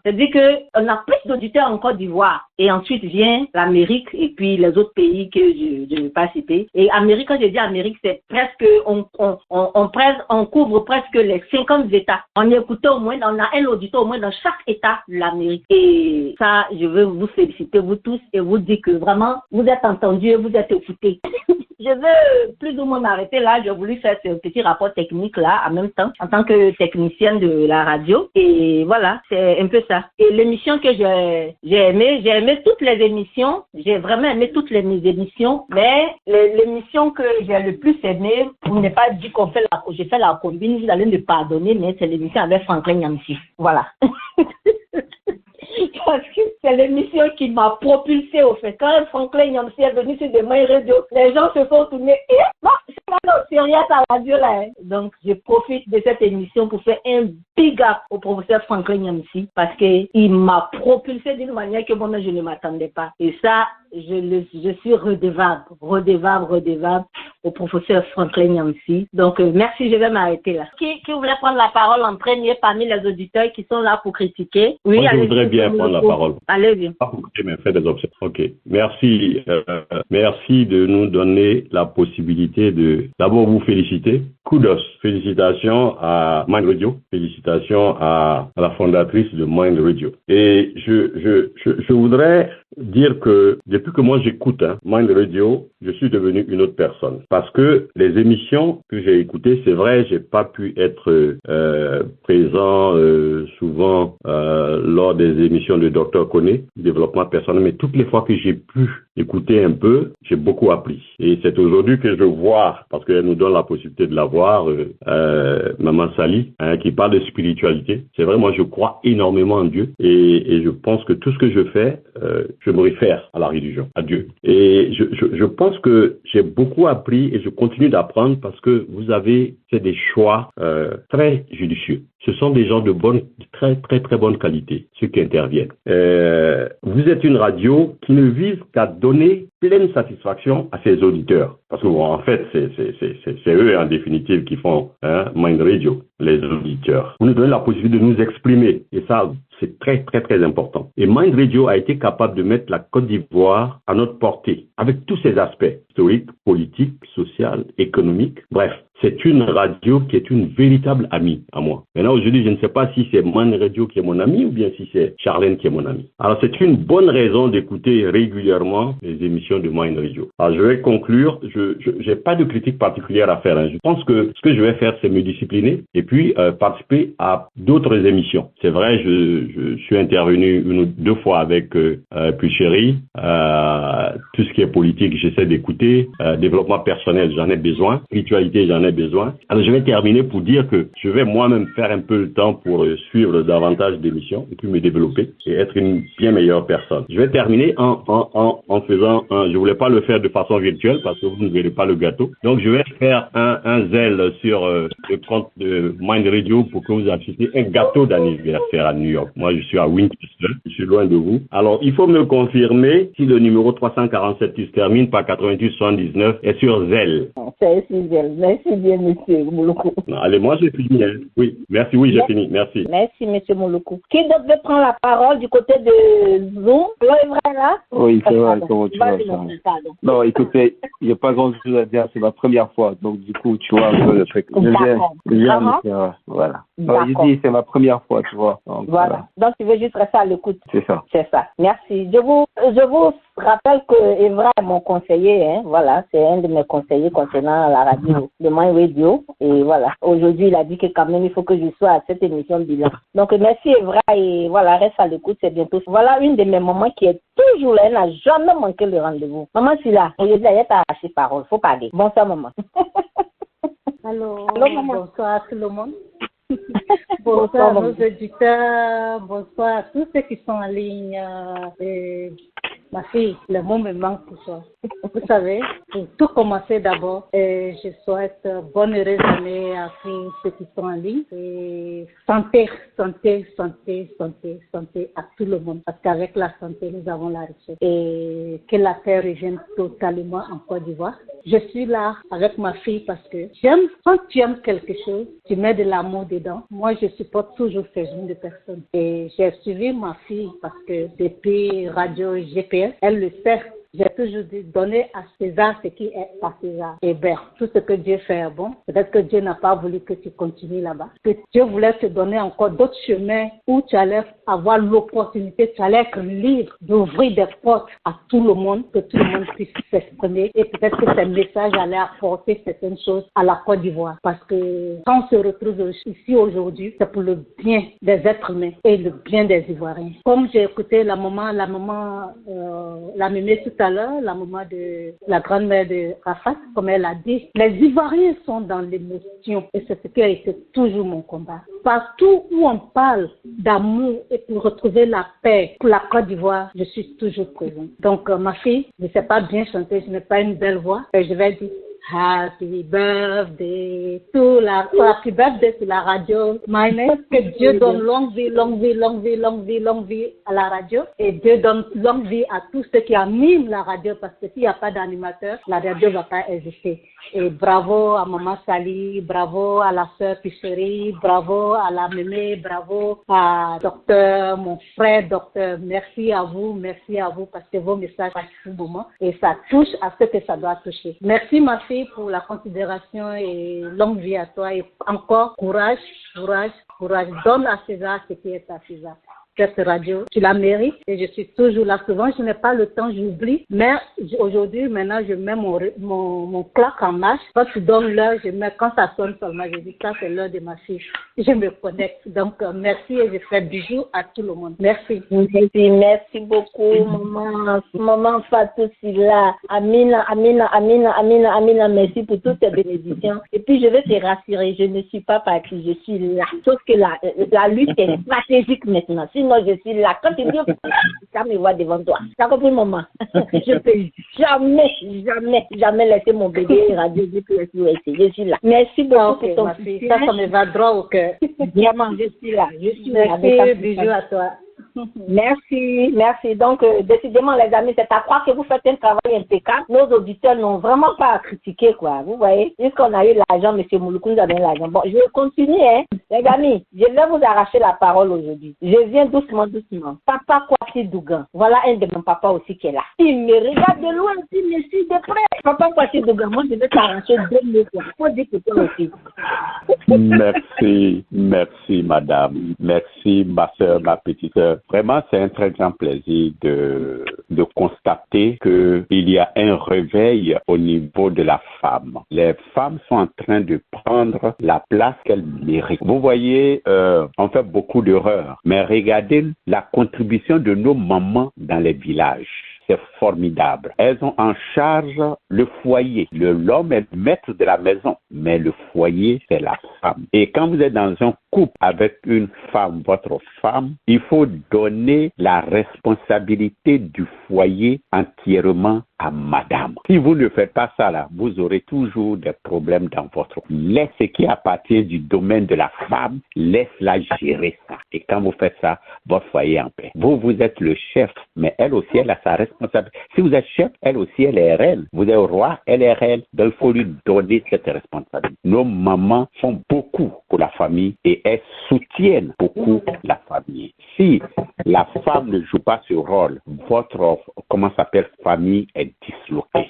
C'est-à-dire que on a plus d'auditeurs en Côte d'Ivoire. Et ensuite vient l'Amérique et puis les autres pays que je ne vais pas citer. Et Amérique, quand je dis Amérique, c'est presque, on couvre presque les 50 États. On écoute au moins, on a un auditeur au moins dans chaque État de l'Amérique. Et ça, je veux vous féliciter, vous tous, et vous dire que vraiment, vous êtes entendus et vous êtes écoutés. Je veux plus ou moins m'arrêter là. J'ai voulu faire ce petit rapport technique là en même temps en tant que technicienne de la radio. Et voilà, c'est un peu ça. Et l'émission que j'ai aimé toutes les émissions. J'ai vraiment aimé toutes les émissions. Mais l'émission que j'ai le plus aimé, on n'est pas dit qu'on fait j'ai fait la combine, vous allez me pardonner, mais c'est l'émission avec Franklin Nyamsi. Voilà. Parce que c'est l'émission qui m'a propulsée au fait. Quand Franklin Nyamsi est venu sur des moyens radio, les gens se sont tournés. Et non, prends au sérieux à la radio là. Donc, je profite de cette émission pour faire un big up au professeur Franklin Nyamsi parce qu'il m'a propulsé d'une manière que moi-même je ne m'attendais pas. Et ça, je suis redevable au professeur Franklin Nyamsi. Donc, merci, je vais m'arrêter là. Qui voulait prendre la parole en premier parmi les auditeurs qui sont là pour critiquer? Oui, moi, je voudrais bien prendre la parole. Allez-y. Pas pour critiquer, mais faire des observations. Ok. Merci. Merci de nous donner la possibilité de d'abord vous féliciter. Kudos. Félicitations à Mind Radio. Félicitations à la fondatrice de Mind Radio. Et je voudrais dire que depuis que moi j'écoute Mind Radio, je suis devenu une autre personne. Parce que les émissions que j'ai écoutées, c'est vrai, j'ai pas pu être présent souvent lors des émissions de Dr Koné, développement personnel, mais toutes les fois que j'ai pu écouter un peu, j'ai beaucoup appris. Et c'est aujourd'hui que je vois, parce qu'elle nous donne la possibilité de la voir, Maman Sali, qui parle de spiritualité. C'est vrai, moi je crois énormément en Dieu et je pense que tout ce que je fais, je me réfère à la religion, à Dieu. Et je pense que j'ai beaucoup appris et je continue d'apprendre parce que vous avez fait des choix très judicieux. Ce sont des gens de très bonne qualité, ceux qui interviennent. Vous êtes une radio qui ne vise qu'à donner pleine satisfaction à ses auditeurs. Parce que, bon, en fait, c'est eux, en définitive, qui font Mind Radio, les auditeurs. Vous nous donnez la possibilité de nous exprimer. Et ça, c'est très important. Et Mind Radio a été capable de mettre la Côte d'Ivoire à notre portée, avec tous ses aspects, historiques, politiques, social, économiques. Bref, c'est une radio qui est une véritable amie à moi. Maintenant, aujourd'hui, je ne sais pas si c'est Mind Radio qui est mon ami ou bien si c'est Charlène qui est mon ami. Alors, c'est une bonne raison d'écouter régulièrement les émissions de Mind Radio. Alors, je vais conclure. Je n'ai pas de critique particulière à faire. Je pense que ce que je vais faire, c'est me discipliner et puis participer à d'autres émissions. C'est vrai, je suis intervenu une ou deux fois avec Pulchéry. Tout ce qui est politique, j'essaie d'écouter. Développement personnel, j'en ai besoin. Spiritualité, j'en ai besoin. Alors, je vais terminer pour dire que je vais moi-même faire un peu le temps pour suivre davantage d'émissions et puis me développer et être une bien meilleure personne. Je vais terminer en faisant je voulais pas le faire de façon virtuelle parce que vous ne verrez pas le gâteau. Donc, je vais faire un zèle sur le compte de Mind Radio pour que vous assistiez un gâteau d'anniversaire à New York. Moi, je suis à Winchester. Je suis loin de vous. Alors, il faut me confirmer si le numéro 347 qui se termine par 8879 est sur Zelle. C'est sur Zelle. Merci bien, monsieur Mouloukou. Allez, moi, j'ai fini. Oui, merci. Oui, j'ai fini. Merci. Merci, monsieur Mouloukou. Qui d'autre veut prendre la parole du côté de Zoom? C'est vrai, là? Oui, c'est vrai. Comment tu vas? Non, écoutez, il n'y a pas grand-chose à dire. C'est ma première fois. Donc, du coup, tu vois, un peu le truc. Voilà. Non, je dis, c'est ma première fois, tu vois. Donc, voilà. Donc, tu veux juste rester à l'écoute. C'est ça. C'est ça. Merci. Je vous rappelle que Evra est mon conseiller, Voilà. C'est un de mes conseillers concernant la radio de Mind Radio. Et voilà. Aujourd'hui, il a dit que quand même, il faut que je sois à cette émission bilan. Donc, merci Evra et voilà, reste à l'écoute. C'est bientôt. Voilà une de mes mamans qui est toujours là. Elle n'a jamais manqué le rendez-vous. Maman, c'est là. Aujourd'hui, elle est arrachée parole. Faut parler. Bonsoir, maman. Allô, maman. Bonsoir à tout le monde. Bonsoir à nos auditeurs, bonsoir à tous ceux qui sont en ligne. Ma fille, le mot me manque pour toi. Vous savez, pour tout commencer d'abord, je souhaite bonne heureuse année à tous ceux qui sont en ligne. Et santé à tout le monde. Parce qu'avec la santé, nous avons la richesse. Et que la paix revienne totalement en Côte d'Ivoire. Je suis là avec ma fille parce que quand tu aimes quelque chose, tu mets de l'amour dedans. Moi, je supporte toujours ce genre de personnes. Et j'ai suivi ma fille parce que depuis Radio GPS, elle le sait. J'ai toujours dit, donner à César ce qui est à César. Et bien, tout ce que Dieu fait est bon. Peut-être que Dieu n'a pas voulu que tu continues là-bas. Que Dieu voulait te donner encore d'autres chemins où tu allais avoir l'opportunité, tu allais être libre d'ouvrir des portes à tout le monde, que tout le monde puisse s'exprimer. Et peut-être que ces messages allaient apporter certaines choses à la Côte d'Ivoire. Parce que quand on se retrouve ici aujourd'hui, c'est pour le bien des êtres humains et le bien des Ivoiriens. Comme j'ai écouté la mémé tout à l'heure, la maman de la grand-mère de Rafat, comme elle a dit, les Ivoiriens sont dans l'émotion et c'est ce qui a été toujours mon combat. Partout où on parle d'amour et pour retrouver la paix pour la Côte d'Ivoire, je suis toujours présente. Donc ma fille, je ne sais pas bien chanter, je n'ai pas une belle voix, et je vais dire Happy birthday to happy birthday to la radio. My name, que Dieu donne longue vie à la radio et Dieu donne longue vie à tous ceux qui animent la radio parce que s'il n'y a pas d'animateur, la radio ne va pas exister. Et bravo à Maman Sali, bravo à la sœur Picherie, bravo à la mémé, bravo à docteur, mon frère docteur. Merci à vous parce que vos messages passent tout moment et ça touche à ce que ça doit toucher. Merci ma fille pour la considération et longue vie à toi et encore courage. Donne à César ce qui est à César. Cette radio, tu la mérites et je suis toujours là. Souvent, je n'ai pas le temps, j'oublie. Mais aujourd'hui, maintenant, je mets mon claque en marche. Quand tu donnes l'heure, quand ça sonne seulement, je dis ça, c'est l'heure de ma fille. Je me connecte. Donc, merci et je fais bisous à tout le monde. Merci. Merci beaucoup, maman Fatou Silla. Amina. Merci pour toutes tes bénédictions. Et puis, je vais te rassurer, je ne suis pas partie, je suis là. Sauf que la lutte est stratégique maintenant. Sinon, je suis là. Quand tu dis, ça me voit devant toi. T'as compris, maman? Je peux jamais laisser mon bébé radio du PSUS. Je suis là. Merci beaucoup pour ton soutien. Ça me va droit au cœur. Vraiment, je suis là. Merci, bisous à toi. Merci. Donc, décidément, les amis, c'est à croire que vous faites un travail impeccable. Nos auditeurs n'ont vraiment pas à critiquer, quoi. Vous voyez, puisqu'on a eu l'argent, M. Mouloukou nous a donné l'argent. Bon, je vais continuer, hein. Les amis, je vais vous arracher la parole aujourd'hui. Je viens doucement. Papa Kwasi Dougan. Voilà un de mon papa aussi qui est là. Il me regarde de loin, il me suit de près. Papa Kwasi Dougan, moi, je vais t'arracher 2 minutes. Faut dire que toi aussi. Merci, madame. Merci, ma soeur, ma petite soeur. Vraiment, c'est un très grand plaisir de constater qu'il y a un réveil au niveau de la femme. Les femmes sont en train de prendre la place qu'elles méritent. Vous voyez, on fait beaucoup d'erreurs, mais regardez la contribution de nos mamans dans les villages. C'est formidable. Elles ont en charge le foyer. L'homme est maître de la maison, mais le foyer, c'est la femme. Et quand vous êtes dans un couple avec une femme, votre femme, il faut donner la responsabilité du foyer entièrement à madame. Si vous ne faites pas ça là, vous aurez toujours des problèmes dans votre couple. Laisse ce qui appartient du domaine de la femme, laisse-la gérer ça. Et quand vous faites ça, votre foyer est en paix. Vous êtes le chef, mais elle aussi, elle a sa responsabilité. Si vous êtes chef, elle aussi, elle est reine. Vous êtes roi, elle est reine. Donc, il faut lui donner cette responsabilité. Nos mamans font beaucoup pour la famille et elles soutiennent beaucoup la famille. Si la femme ne joue pas ce rôle, votre, famille est disloquée.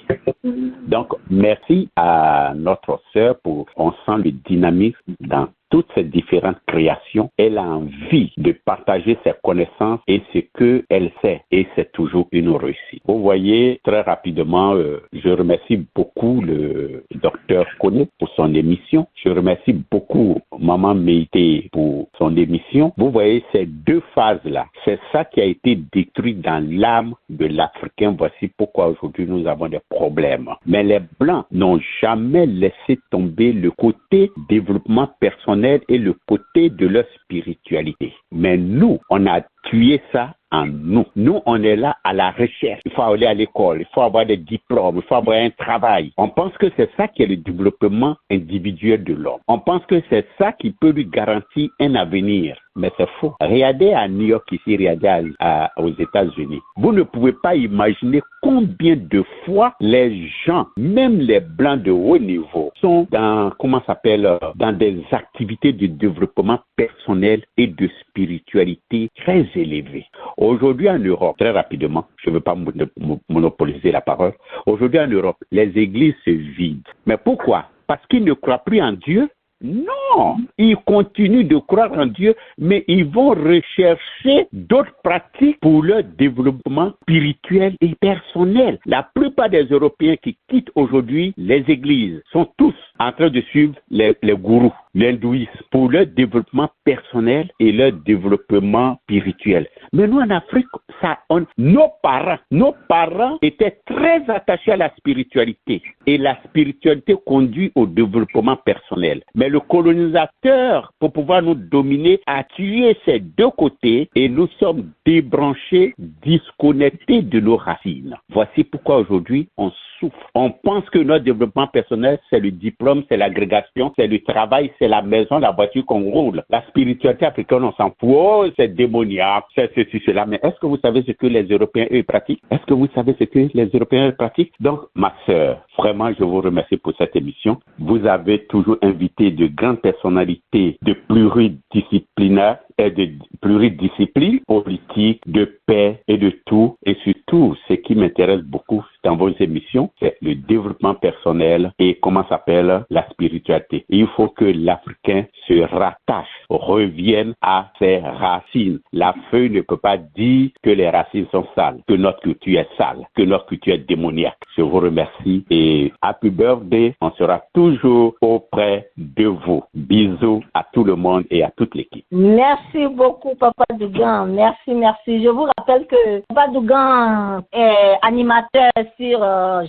Donc, merci à notre sœur on sent le dynamisme dans toutes ces différentes créations. Elle a envie de partager ses connaissances et ce qu'elle sait. Et c'est toujours une réussite. Vous voyez, très rapidement, je remercie beaucoup le docteur Koné pour son émission. Je remercie beaucoup Maman Meïté pour son émission. Vous voyez ces 2 phases-là. C'est ça qui a été détruit dans l'âme de l'Africain. Voici pourquoi aujourd'hui nous avons des problèmes. Mais les Blancs n'ont jamais laissé tomber le côté développement personnel et le côté de leur spiritualité. Mais nous, on a tué ça en nous. Nous, on est là à la recherche. Il faut aller à l'école, il faut avoir des diplômes, il faut avoir un travail. On pense que c'est ça qui est le développement individuel de l'homme. On pense que c'est ça qui peut lui garantir un avenir. Mais c'est faux. Regardez à New York ici, regardez aux États-Unis. Vous ne pouvez pas imaginer combien de fois les gens, même les Blancs de haut niveau, sont dans, dans des activités de développement personnel et de spiritualité très élevées. Aujourd'hui en Europe, très rapidement, je ne veux pas monopoliser la parole, aujourd'hui en Europe, les églises se vident. Mais pourquoi? Parce qu'ils ne croient plus en Dieu? Non, ils continuent de croire en Dieu, mais ils vont rechercher d'autres pratiques pour leur développement spirituel et personnel. La plupart des Européens qui quittent aujourd'hui les églises sont tous en train de suivre les gourous, l'hindouisme, pour leur développement personnel et leur développement spirituel. Mais nous, en Afrique, nos parents étaient très attachés à la spiritualité. Et la spiritualité conduit au développement personnel. Mais le colonisateur colonisateur, pour pouvoir nous dominer, a tué ces deux côtés et nous sommes débranchés, disconnectés de nos racines. Voici pourquoi aujourd'hui on souffre. On pense que notre développement personnel, c'est le diplôme, c'est l'agrégation, c'est le travail, c'est la maison, la voiture qu'on roule. La spiritualité africaine, on s'en fout. Oh, c'est démoniaque, c'est ceci, cela. Mais est-ce que vous savez ce que les Européens, eux, pratiquent? Est-ce que vous savez ce que les Européens pratiquent? Donc, ma sœur, vraiment, je vous remercie pour cette émission. Vous avez toujours invité de grandes personnalités de pluridisciplinaires et de pluridisciplines politiques, de paix et de tout. Et surtout, ce qui m'intéresse beaucoup dans vos émissions, c'est le développement personnel et comment s'appelle la spiritualité. Et il faut que l'Africain se rattache, revienne à ses racines. La feuille ne peut pas dire que les racines sont sales, que notre culture est sale, que notre culture est démoniaque. Je vous remercie et happy birthday. On sera toujours auprès de vous. Bisous à tout le monde et à toute l'équipe. Merci beaucoup, Papa Dougan. Merci. Je vous rappelle que Papa Dougan est animateur sur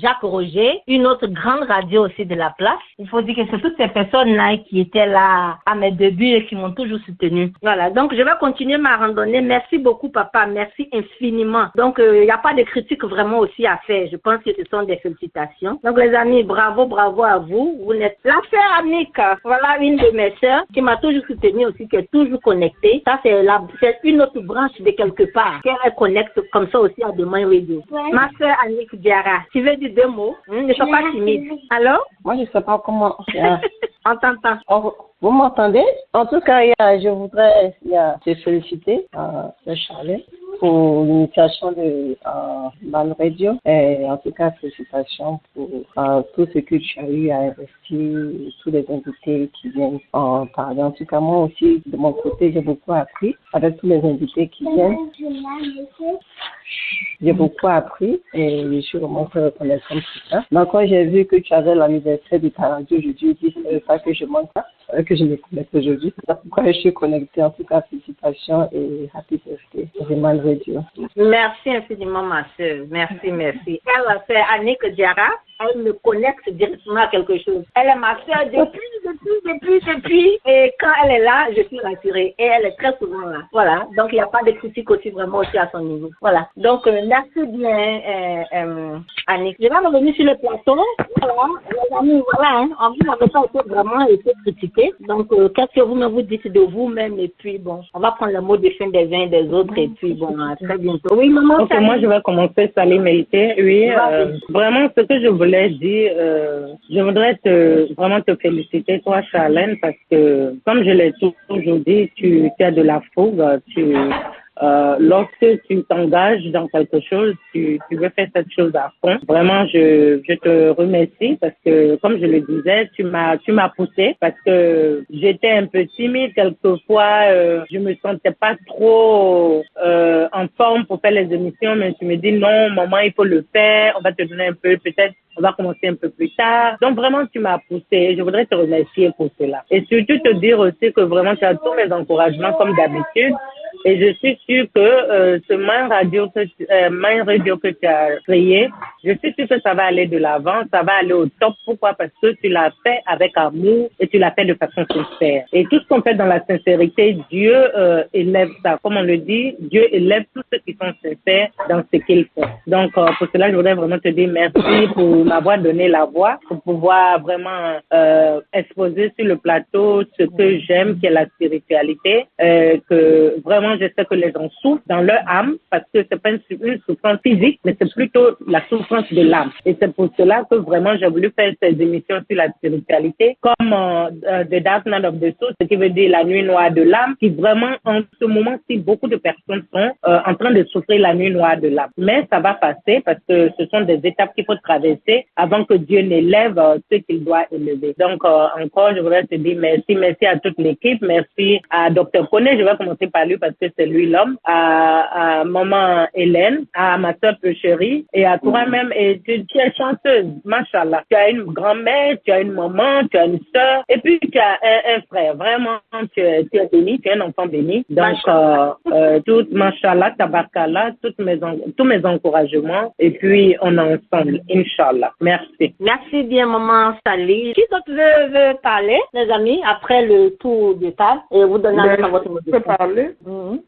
Jacques Roger, une autre grande radio aussi de la place. Il faut dire que c'est toutes ces personnes-là qui étaient là à mes débuts et qui m'ont toujours soutenu. Voilà, donc je vais continuer ma randonnée. Merci beaucoup, Papa. Merci infiniment. Donc, il n'y a pas de critique vraiment aussi à faire. Je pense que ce sont des félicitations. Donc, les amis, bravo à vous. Vous êtes la sœur Annick. Voilà une de mes sœurs qui m'a toujours soutenu aussi, qui est toujours connectée. Ça, c'est une autre branche de quelque part qu'elle connecte comme ça aussi à Demain Radio. Ouais. Ma sœur Annick Diarra, tu veux dire deux mots? Ne sois pas timide. Alors? Moi, je ne sais pas comment. On t'entend. Vous m'entendez? En tout cas, je voudrais te féliciter, Charlène, pour l'initiation de Man Radio. Et en tout cas, félicitations pour tout ce que tu as eu à investir, tous les invités qui viennent en parler. En tout cas, moi aussi, de mon côté, j'ai beaucoup appris avec tous les invités qui viennent. J'ai beaucoup appris et je suis vraiment très reconnaissante pour ça. Donc, quand j'ai vu que tu avais l'anniversaire de ta radio aujourd'hui, je dis c'est ça que je manque pas, que je me connecte aujourd'hui. C'est pourquoi je suis connectée. En tout cas, félicitations et happy birthday. Man Radio. Merci infiniment, ma soeur. Merci. Elle, c'est Annick Diarra. Elle me connecte directement à quelque chose. Elle est ma soeur depuis. Et quand elle est là, je suis rassurée. Et elle est très souvent là. Voilà. Donc, il n'y a pas de critique aussi vraiment aussi à son niveau. Voilà. Donc, merci bien, Annick. Je vais revenir sur le plateau. Voilà. Les amis, voilà. Vous n'avez pas vraiment été critiqué. Donc, qu'est-ce que vous dites de vous-même? Et puis, bon, on va prendre le mot de fin des uns et des autres. Et puis, bon, à très bientôt. Oui, maman. Ok, moi, je vais commencer, Salim Melité. Oui, vraiment, ce que je voulais dire, je voudrais vraiment te féliciter, toi, Charlène, parce que, comme je l'ai toujours dit, tu as de la fougue, lorsque tu t'engages dans quelque chose, tu veux faire cette chose à fond. Vraiment, je te remercie parce que, comme je le disais, tu m'as poussé parce que j'étais un peu timide quelquefois. Je me sentais pas trop en forme pour faire les émissions, mais tu me dis non, maman, il faut le faire. On va te donner un peu, peut-être. On va commencer un peu plus tard. Donc vraiment, tu m'as poussé. Je voudrais te remercier pour cela. Et surtout te dire aussi que vraiment, tu as tous mes encouragements comme d'habitude. Et je suis sûre que ce Mind Radio que tu as créé, je suis sûre que ça va aller de l'avant, ça va aller au top. Pourquoi? Parce que tu l'as fait avec amour et tu l'as fait de façon sincère. Et tout ce qu'on fait dans la sincérité, Dieu élève ça. Comme on le dit, Dieu élève tous ceux qui sont sincères dans ce qu'ils font. Donc, pour cela, je voudrais vraiment te dire merci pour m'avoir donné la voix, pour pouvoir vraiment exposer sur le plateau ce que j'aime, qui est la spiritualité, que vraiment je sais que les gens souffrent dans leur âme parce que c'est pas une souffrance physique, mais c'est plutôt la souffrance de l'âme. Et c'est pour cela que vraiment j'ai voulu faire ces émissions sur la spiritualité comme The Dark Night of the Soul, ce qui veut dire la nuit noire de l'âme, qui vraiment en ce moment-ci beaucoup de personnes sont en train de souffrir la nuit noire de l'âme. Mais ça va passer parce que ce sont des étapes qu'il faut traverser avant que Dieu n'élève ce qu'il doit élever. Donc encore je voudrais te dire merci à toute l'équipe, merci à Dr Koné, je vais commencer par lui parce que c'est lui l'homme, à maman Hélène, à ma sœur chérie et à toi-même. Et tu es chanteuse, machallah. Tu as une grand-mère, tu as une maman, tu as une sœur et puis tu as un frère. Vraiment, tu es béni, tu es un enfant béni. Donc, tout, machallah, tabarakallah, tous mes encouragements et puis on est ensemble, Inch'Allah. Merci. Merci bien, maman Sali. Qui d'autre veut parler, les amis, après le tour de table et vous donner à votre mot. Je peux parler?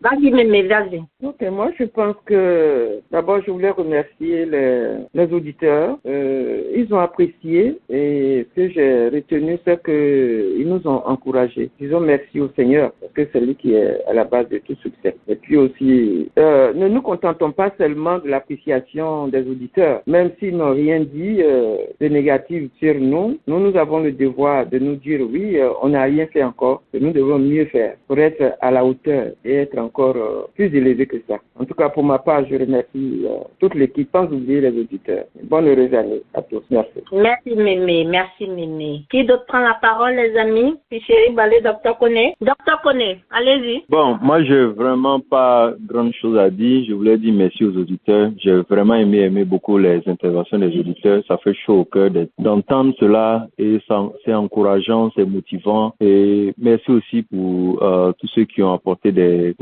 Vas-y, Mémé, vas-y. Ok, moi je pense que d'abord je voulais remercier les auditeurs. Ils ont apprécié et ce que j'ai retenu, c'est qu'ils nous ont encouragés. Disons merci au Seigneur parce que c'est lui qui est à la base de tout succès. Et puis aussi, ne nous contentons pas seulement de l'appréciation des auditeurs, même s'ils n'ont rien dit de négatif sur nous. Nous avons le devoir de nous dire oui, on n'a rien fait encore, et nous devons mieux faire pour être à la hauteur et être encore plus élevé que ça. En tout cas, pour ma part, je remercie toute l'équipe, sans oublier les auditeurs. Bonne heureuse année à tous. Merci. Merci, Mémé. Merci, Mémé. Qui d'autre prend la parole, les amis? Chéri Balé, Docteur Koné. Docteur Koné, allez-y. Bon, moi, j'ai vraiment pas grand chose à dire. Je voulais dire merci aux auditeurs. J'ai vraiment aimé beaucoup les interventions des auditeurs. Ça fait chaud au cœur d'entendre cela et c'est encourageant, c'est motivant. Et merci aussi pour tous ceux qui ont apporté des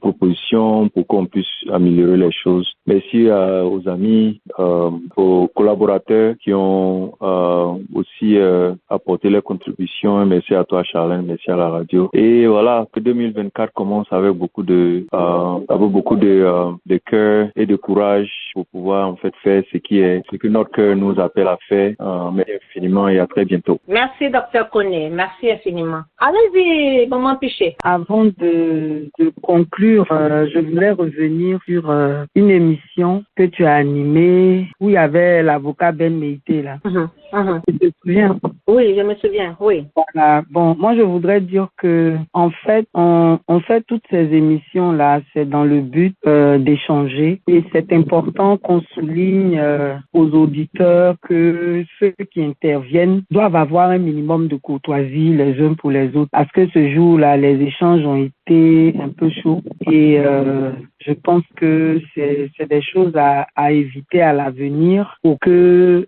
propositions pour qu'on puisse améliorer les choses. Merci aux amis, aux collaborateurs qui ont aussi apporté leurs contributions. Merci à toi, Charlène. Merci à la radio. Et voilà, que 2024 commence avec beaucoup de cœur et de courage pour pouvoir en fait faire ce que notre cœur nous appelle à faire. Merci infiniment et à très bientôt. Merci, Docteur Koné. Merci infiniment. Allez-y, maman Piché. Avant de conclure, je voulais revenir sur une émission que tu as animée où il y avait l'avocat Ben Meïté là. Tu te souviens? Oui, je me souviens, oui. Voilà. Bon, moi je voudrais dire que en fait, on fait toutes ces émissions là, c'est dans le but d'échanger et c'est important qu'on souligne aux auditeurs que ceux qui interviennent doivent avoir un minimum de courtoisie les uns pour les autres parce que ce jour-là, les échanges ont été un peu chauds et je pense que c'est des choses à éviter à l'avenir pour que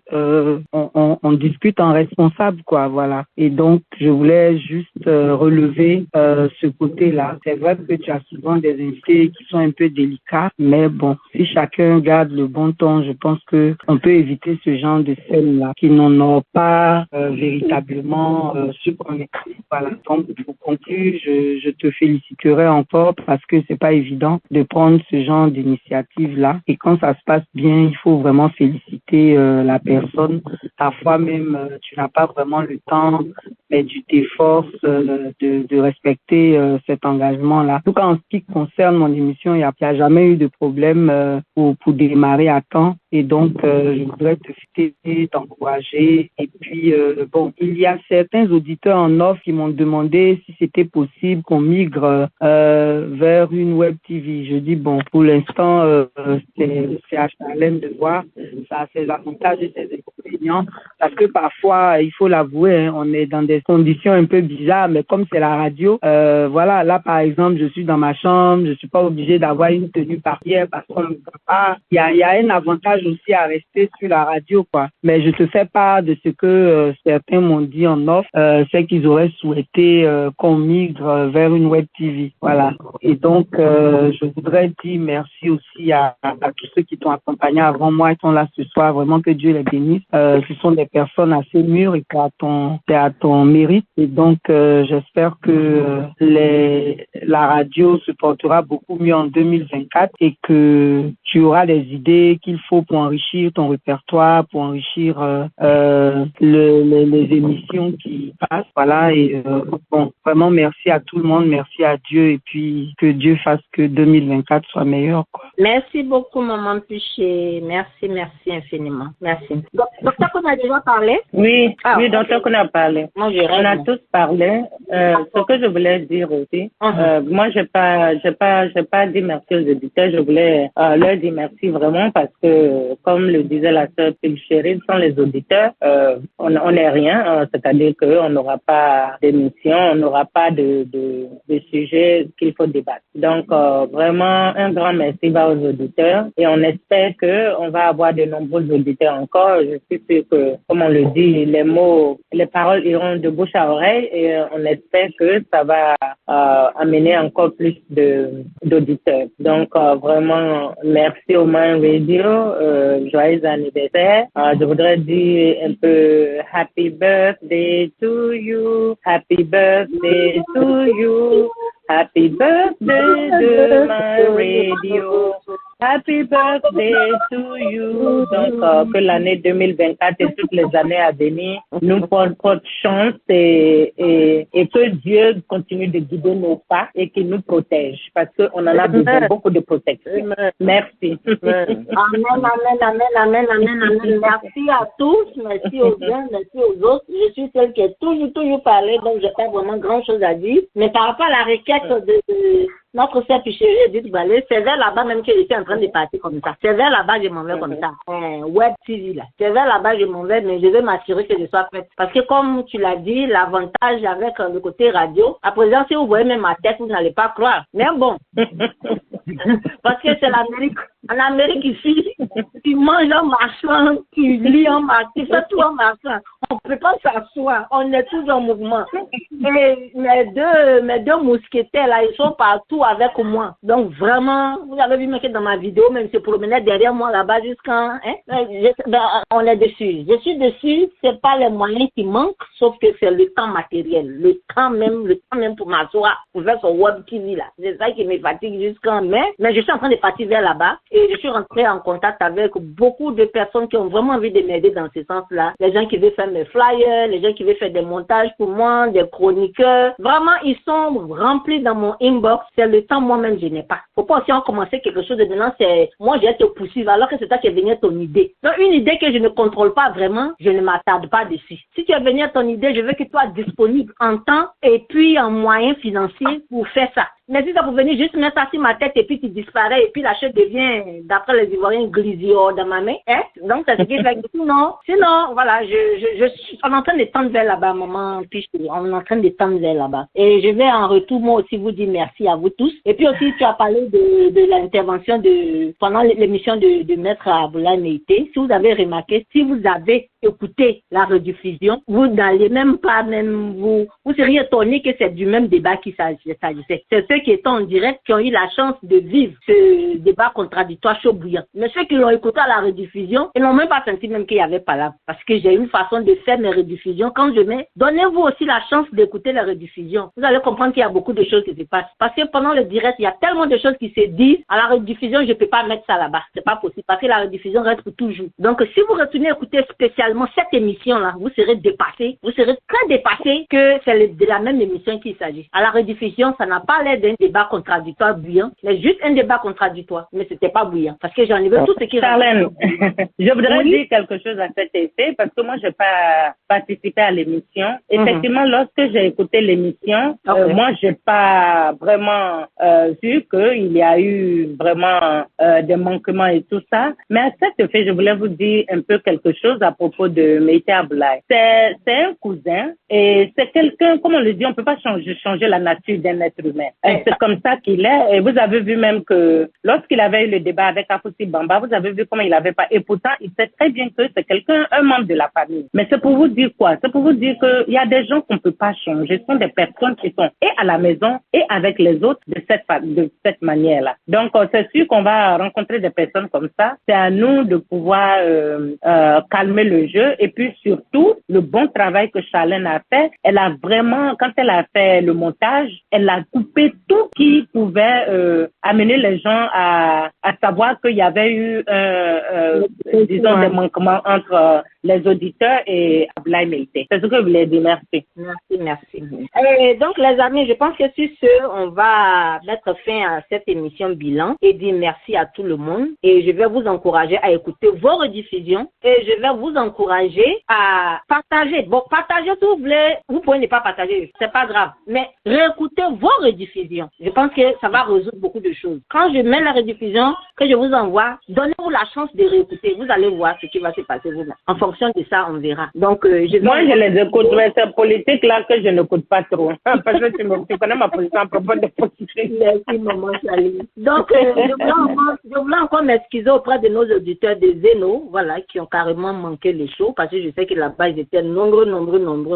on discute en responsable, quoi, voilà. Et donc, je voulais juste relever ce côté-là. C'est vrai que tu as souvent des invités qui sont un peu délicats, mais bon, si chacun garde le bon ton, je pense que on peut éviter ce genre de scènes-là qui n'en ont pas véritablement ce qu'on écrit. Voilà. Donc, pour conclure, je te féliciterai encore parce que c'est pas évident de prendre ce genre d'initiative-là. Et quand ça se passe bien, il faut vraiment féliciter la personne. Parfois même, tu n'as pas vraiment le temps, mais tu t'efforces de respecter cet engagement-là. En tout cas, en ce qui concerne mon émission, il n'y a jamais eu de problème pour démarrer à temps. Et donc, je voudrais te féliciter, t'encourager. Et puis, bon, il y a certains auditeurs en off qui m'ont demandé si c'était possible qu'on migre vers une web TV. Je dis, bon, pour l'instant, c'est à Charlène de voir. Ça a ses avantages et ses inconvénients. Parce que parfois, il faut l'avouer, hein, on est dans des conditions un peu bizarres, mais comme c'est la radio, voilà, là, par exemple, je suis dans ma chambre, je suis pas obligée d'avoir une tenue particulière parce qu'on ne peut pas. Il y a un avantage aussi à rester sur la radio, quoi. Mais je te fais part de ce que certains m'ont dit en off, c'est qu'ils auraient souhaité qu'on migre vers une web TV. Voilà. Et donc, je voudrais dire merci aussi à tous ceux qui t'ont accompagné avant moi, qui sont là ce soir. Vraiment que Dieu les bénisse. Ce sont des personnes assez mûres et c'est à ton mérite. Et donc, j'espère que la radio se portera beaucoup mieux en 2024 et que tu auras les idées qu'il faut pour enrichir ton répertoire, pour enrichir les émissions qui passent. Voilà. Et bon, vraiment merci à tout le monde, merci à Dieu et puis que Dieu fasse que 2024 2024 soit meilleur, quoi. Merci beaucoup, Maman Piché. Merci infiniment. Merci. Docteur, qu'on a déjà parlé? Oui, docteur, qu'on a parlé. Moi, on a tous parlé. Ce que je voulais dire aussi, moi, j'ai pas dit merci aux auditeurs. Je voulais leur dire merci vraiment parce que, comme le disait la sœur Pilchéry, sans les auditeurs, on n'est rien. C'est-à-dire qu'on n'aura pas d'émission, on n'aura pas de sujet qu'il faut débattre. Donc, vraiment, un grand merci aux auditeurs et on espère qu'on va avoir de nombreux auditeurs encore. Je suis sûre que, comme on le dit, les paroles iront de bouche à oreille et on espère que ça va amener encore plus d'auditeurs. Donc, vraiment, merci au Mind Radio, joyeux anniversaire. Je voudrais dire un peu Happy birthday to you, Happy birthday to you, Happy birthday to my radio. Happy birthday to you. Donc, que l'année 2024 et toutes les années à venir nous portent chance et que Dieu continue de guider nos pas et qu'il nous protège parce qu'on en a besoin, beaucoup de protection. Merci. Amen. Merci à tous, merci aux uns, merci aux autres. Je suis celle qui a toujours parlé, donc j'ai pas vraiment grand chose à dire. Mais par rapport à la requête de notre sœur Piché, Edith Ballet, c'est vers là-bas même que j'étais en train de partir comme ça. C'est vers là-bas que je m'en vais comme ça. Web TV là. C'est vers là-bas que je m'en vais, mais je vais m'assurer que je sois prête. Parce que comme tu l'as dit, l'avantage avec le côté radio, à présent, si vous voyez même ma tête, vous n'allez pas croire. Mais bon. Parce que c'est l'Amérique. En Amérique ici, tu manges en marchant, tu lis en marchant, tu fais tout en marchant. On ne peut pas s'asseoir, on est tous en mouvement. Et mes deux mousquetaires là, ils sont partout avec moi. Donc vraiment, vous avez vu même que dans ma vidéo, même se promenaient derrière moi là-bas jusqu'à... on est dessus. Je suis dessus, c'est pas les moyens qui manquent, sauf que c'est le temps matériel. Le temps même pour m'asseoir, pour faire son web TV là. C'est ça qui me fatigue jusqu'en mai. Mais je suis en train de partir vers là-bas. Et je suis rentrée en contact avec beaucoup de personnes qui ont vraiment envie de m'aider dans ce sens-là. Les gens qui veulent faire mes flyers, les gens qui veulent faire des montages pour moi, des chroniqueurs. Vraiment, ils sont remplis dans mon inbox. C'est le temps moi-même, je n'ai pas. Faut pas aussi en commencer quelque chose de maintenant, c'est moi j'ai été poussive alors que c'est toi qui es venu à ton idée. Donc une idée que je ne contrôle pas vraiment, je ne m'attarde pas dessus. Si tu es venu à ton idée, je veux que tu sois disponible en temps et puis en moyens financiers pour faire ça. Mais si ça peut venir juste mettre ça sur ma tête et puis tu disparais et puis la chose devient, d'après les Ivoiriens, glisio dans ma main, hein? Donc ça se dit que sinon, voilà, je suis en train de tendre vers là-bas, maman, puis on est en train de tendre vers là-bas. Et je vais en retour, moi aussi, vous dire merci à vous tous. Et puis aussi, tu as parlé de l'intervention pendant l'émission de Maître Aboulaye Meïté. Si vous avez remarqué, si vous avez écouté la rediffusion, vous n'allez même pas, vous seriez étonné que c'est du même débat qui s'agissait. C'est ceux qui étaient en direct qui ont eu la chance de vivre ce débat contradictoire chaud bouillant. Mais ceux qui l'ont écouté à la rediffusion, ils n'ont même pas senti même qu'il y avait pas là. Parce que j'ai une façon de faire mes rediffusions. Quand je mets, donnez-vous aussi la chance d'écouter la rediffusion. Vous allez comprendre qu'il y a beaucoup de choses qui se passent. Parce que pendant le direct, il y a tellement de choses qui se disent. À la rediffusion, je peux pas mettre ça là-bas. C'est pas possible. Parce que la rediffusion reste pour toujours. Donc, si vous retournez écouter spécialement cette émission-là, vous serez dépassé. Vous serez très dépassé que c'est de la même émission qu'il s'agit. À la rediffusion, ça n'a pas l'air d'un débat contradictoire bouillant, mais juste un débat contradictoire. Mais c'était pas bouillant. Parce que j'en ai vu tout ce qui... Charlène, je voudrais dire quelque chose à cet effet, parce que moi, j'ai pas participé à l'émission. Effectivement, lorsque j'ai écouté l'émission, moi, j'ai pas vraiment vu qu'il y a eu vraiment des manquements et tout ça. Mais à cet effet, je voulais vous dire un peu quelque chose à propos de Meïté Aboulaye. C'est un cousin et c'est quelqu'un, comme on le dit, on peut pas changer la nature d'un être humain. C'est comme ça qu'il est. Et vous avez vu même que lorsqu'il avait eu le débat avec Afousi Bamba, vous avez vu comment il avait pas. Et pourtant, il sait très bien que c'est quelqu'un, un membre de la famille. Mais c'est pour vous dire quoi? C'est pour vous dire qu'il y a des gens qu'on peut pas changer. Ce sont des personnes qui sont et à la maison et avec les autres de cette manière-là. Donc, c'est sûr qu'on va rencontrer des personnes comme ça. C'est à nous de pouvoir calmer le jeu. Et puis surtout, le bon travail que Charlène a fait, elle a vraiment, quand elle a fait le montage, elle a coupé tout qui pouvait amener les gens à savoir qu'il y avait eu, disons, des manquements entre les auditeurs et Ablaye Meïté. C'est ce que je voulais dire. Merci. Merci. Et donc, les amis, je pense que sur ce, on va mettre fin à cette émission bilan et dire merci à tout le monde. Et je vais vous encourager à écouter vos rediffusions et je vais vous encourager à partager. Bon, partagez si vous voulez. Vous pouvez ne pas partager, c'est pas grave. Mais réécoutez vos rediffusions. Je pense que ça va résoudre beaucoup de choses. Quand je mets la rediffusion que je vous envoie, donnez-vous la chance de réécouter. Vous allez voir ce qui va se passer vous-même. En fonction de ça, on verra. Donc, moi, je les écoute, mais c'est politique là que je n'écoute pas trop. Parce que tu connais ma position à propos de politique. Merci, maman Charlie. Donc, je voulais encore m'excuser auprès de nos auditeurs de Zeno, voilà, qui ont carrément manqué les shows, parce que je sais que là-bas, ils étaient nombreux,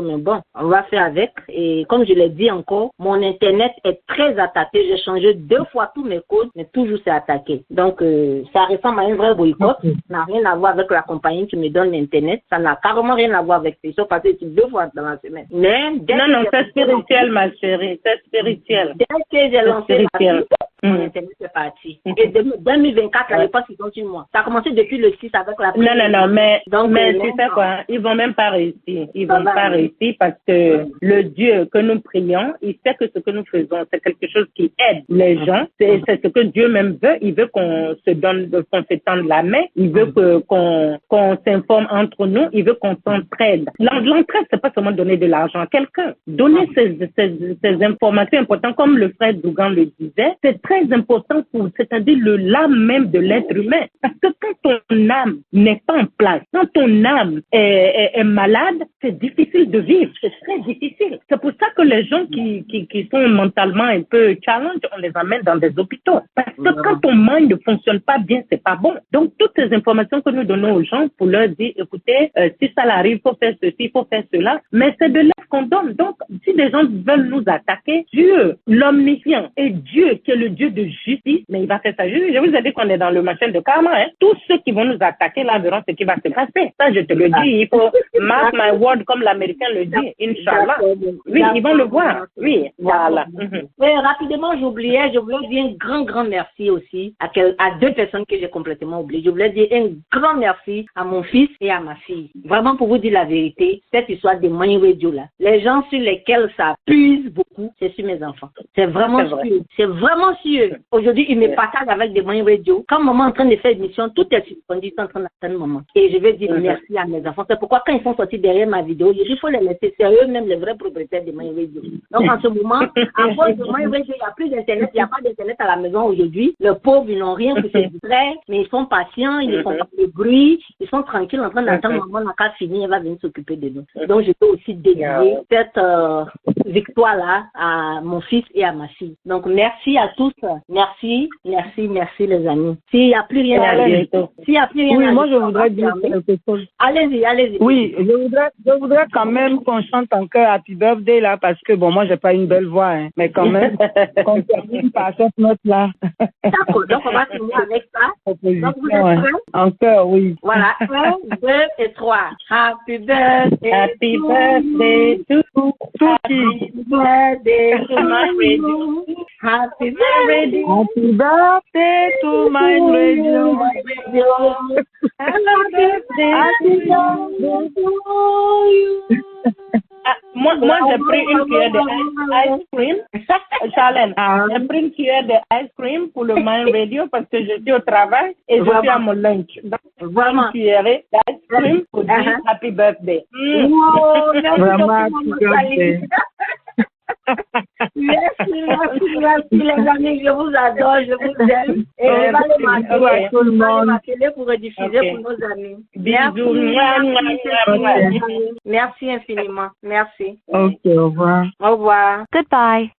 mais bon, on va faire avec. Et comme je l'ai dit encore, mon Internet est très attaqué. J'ai changé 2 fois tous mes codes, mais toujours c'est attaqué. Donc, ça ressemble à un vrai boycott. Ça n'a rien à voir avec la compagnie qui me donne l'Internet. Ça n'a carrément rien à voir avec ça. Ils sont passés 2 fois dans la semaine. Mais non, c'est spirituel, ma chérie. C'est spirituel. Dès que j'ai lancé ma vie, mon Internet est parti. Et 2024, là, je pense qu'ils sont sur moi. Ça a commencé depuis le 6 avec la première. Non, mais tu sais quoi, ils vont même pas réussir. Ils vont pas réussir parce que le Dieu que nous prions, il sait que ce que nous faisons, c'est quelque chose qui aide les gens. C'est ce que Dieu même veut. Il veut qu'on se donne, qu'on se tende la main. Il veut qu'on s'informe entre nous. Il veut qu'on s'entraide. L'entraide, c'est pas seulement donner de l'argent à quelqu'un. Donner ces informations importantes, comme le frère Dougan le disait, c'est très important pour, c'est-à-dire l'âme même de l'être humain. Parce que quand ton âme n'est pas en place, quand ton âme est malade, c'est difficile de vivre. C'est très difficile. C'est pour ça que les gens qui sont mentalement un peu challenge, on les amène dans des hôpitaux. Parce que quand ton mind ne fonctionne pas bien, c'est pas bon. Donc, toutes ces informations que nous donnons aux gens pour leur dire, écoutez, si ça arrive, il faut faire ceci, il faut faire cela. Mais c'est de l'aide qu'on donne. Donc, si des gens veulent nous attaquer, Dieu, l'omniscient, et Dieu, qui est le Dieu de justice, mais il va faire ça. Je vous ai dit qu'on est dans le machin de karma. Hein. Tous ceux qui vont nous attaquer, là, verront ce qui va se passer. Ça, je te le dis. Il faut mark my word, comme l'Américain le dit. Inch'Allah. Oui, ils vont le voir. Oui, voilà. Mais rapidement, je voulais dire un grand merci aussi à 2 personnes que j'ai complètement oubliées. Je voulais dire un grand merci à mon fils et à ma fille. Vraiment, pour vous dire la vérité, cette histoire de Mind Radio là, les gens sur lesquels ça puise beaucoup, c'est sur mes enfants. C'est vraiment sûr. C'est vraiment sûr. Aujourd'hui, ils me partagent avec des Mind Radio. Quand maman est en train de faire émission, tout est suspendu, ils sont en train d'attendre maman. Et je vais dire merci à mes enfants. C'est pourquoi quand ils sont sortis derrière ma vidéo, je dis il faut les laisser. C'est eux-mêmes les vrais propriétaires de Mind Radio. Donc en ce moment, à cause de Mind Radio, il n'y a plus d'internet, il n'y a pas d'internet à la maison aujourd'hui. Les pauvres, ils n'ont rien pour se distraire, mais ils sont patients, ils ne font pas de bruit, ils sont tranquilles en train d'attendre maman n'a qu'à finir, elle va venir s'occuper de nous. Donc je peux aussi dédier cette victoire-là à mon fils et à ma fille. Donc merci à tous. Merci les amis. S'il n'y a plus rien à dire. Moi je voudrais dire quelque chose. Allez-y. Oui, je voudrais quand même qu'on chante encore Happy Birthday là, parce que bon, moi j'ai pas une belle voix, hein, mais quand même, qu'on termine par cette note-là. D'accord, donc on va finir avec ça. Donc vous êtes prêts? Encore, oui. Voilà, 1, 2 et 3. Happy birthday. Happy birthday to you. Happy birthday to Mind Radio. Happy birthday. Happy birthday to Mind Radio. Happy birthday to you. Moi, j'ai pris une cuillère de ice cream. Charlène, j'ai pris une cuillère de ice cream pour le Mind Radio parce que je suis au travail et je suis à mon lunch. Donc, une cuillère d'ice cream pour dire Happy Birthday. Wow, vraiment, Happy Birthday. Merci les amis, je vous adore, je vous aime. Et on va les m'appeler pour rediffuser pour nos amis. Bisous. Merci infiniment. Merci. Ok, au revoir. Au revoir. Goodbye.